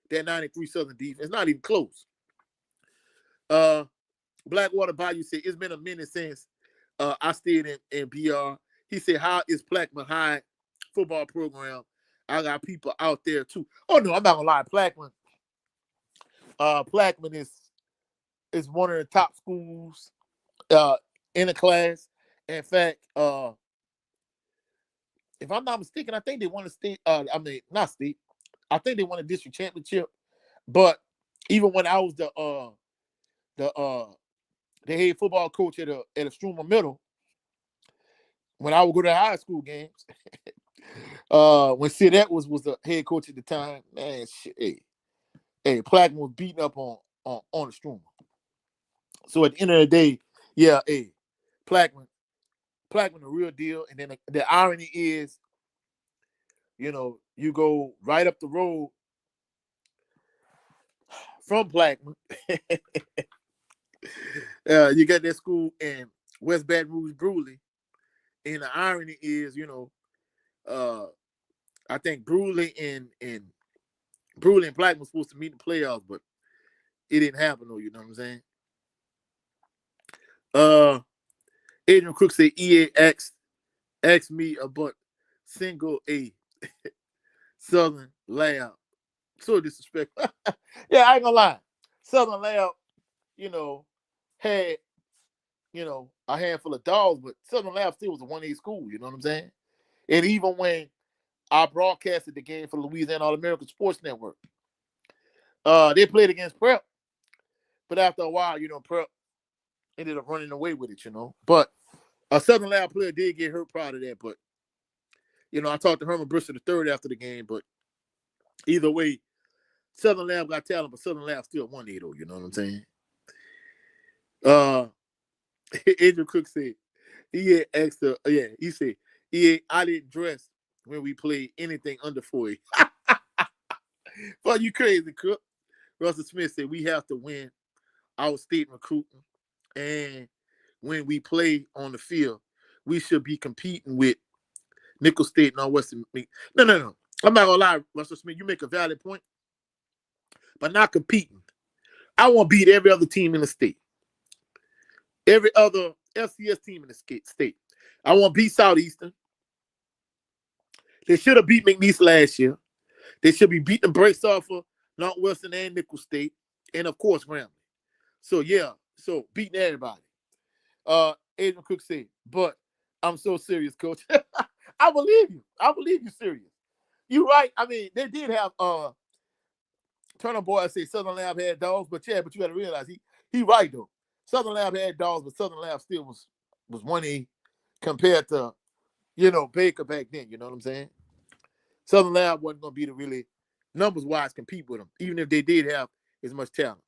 that 93 Southern defense, not even close. Blackwater Bayou said, it's been a minute since I stayed in BR. He said, how is Plaquemine High football program? I got people out there too. Oh, no, I'm not going to lie. Plaquemine is one of the top schools in the class. In fact, if I'm not mistaken, I think they won a state. Not state. I think they won a district championship. But even when I was the head football coach at Struma Middle, when I would go to high school games, when Sid was the head coach at the time, man, shit, hey, Plaquemine was beating up on the Struma. So at the end of the day, yeah, hey, Plaquemine the real deal. And then the irony is, you go right up the road from Plaquemine. You got that school in West Baton Rouge, Bruley. And the irony is, I think Bruley and Plaquemine were supposed to meet in the playoffs, but it didn't happen though, you know what I'm saying? Adrian Crook said EA asked me about single A Southern Lab. So disrespectful. Yeah, I ain't gonna lie. Southern Lab, had, a handful of dogs, but Southern Lab still was a 1A school, you know what I'm saying? And even when I broadcasted the game for Louisiana All-American Sports Network, they played against Prep. But after a while, Prep ended up running away with it, But a Southern Lab player did get hurt proud of that. But, I talked to Herman Bristol III after the game. But either way, Southern Lab got talent, but Southern Lab still 1A though, you know what I'm saying? Adrian Cook said, he said, I didn't dress when we played anything under 40. Well, you crazy, Cook. Russell Smith said, we have to win our state recruiting. And when we play on the field, we should be competing with Nicholls State, Northwestern. No. I'm not going to lie, Russell Smith. You make a valid point, but not competing. I want to beat every other team in the state. Every other FCS team in the state. I want to beat Southeastern. They should have beat McNeese last year. They should be beating the brakes off of Northwestern and Nicholls State. And, of course, Grambling. So, yeah. So, beating everybody. Adrian Cook said, but I'm so serious, Coach. I believe you. I believe you're serious. You're right. I mean, they did have Turner Boy say Southern Lab had dogs, but you got to realize he right though. Southern Lab had dogs, but Southern Lab still was 1A compared to, Baker back then. You know what I'm saying? Southern Lab wasn't going to be the really numbers-wise compete with them, even if they did have as much talent.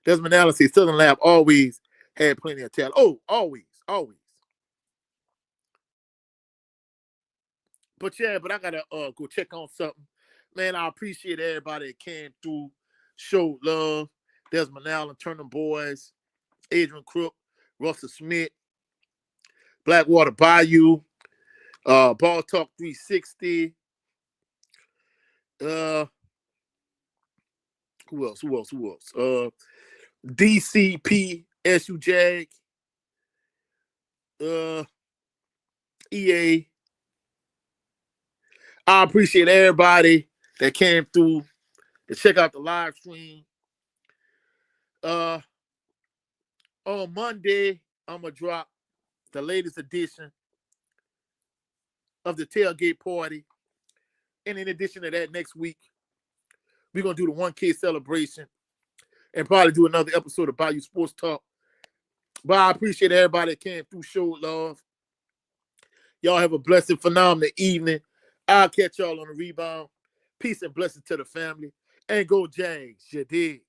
Desmond Allen said Southern Lab always had plenty of talent. Oh, always. But yeah, I gotta go check on something. Man, I appreciate everybody that came through, showed love. Desmond Allen, Turner Boys, Adrian Crook, Russell Smith, Blackwater Bayou, Ball Talk 360. Who else? DCP, SU Jag, EA. I appreciate everybody that came through to check out the live stream. On Monday, I'm going to drop the latest edition of the tailgate party. And in addition to that, next week, we're going to do the 1K celebration and probably do another episode of Bayou Sports Talk. But I appreciate everybody that came through, showed love. Y'all have a blessed, phenomenal evening. I'll catch y'all on the rebound. Peace and blessings to the family. And go Jags, you dig.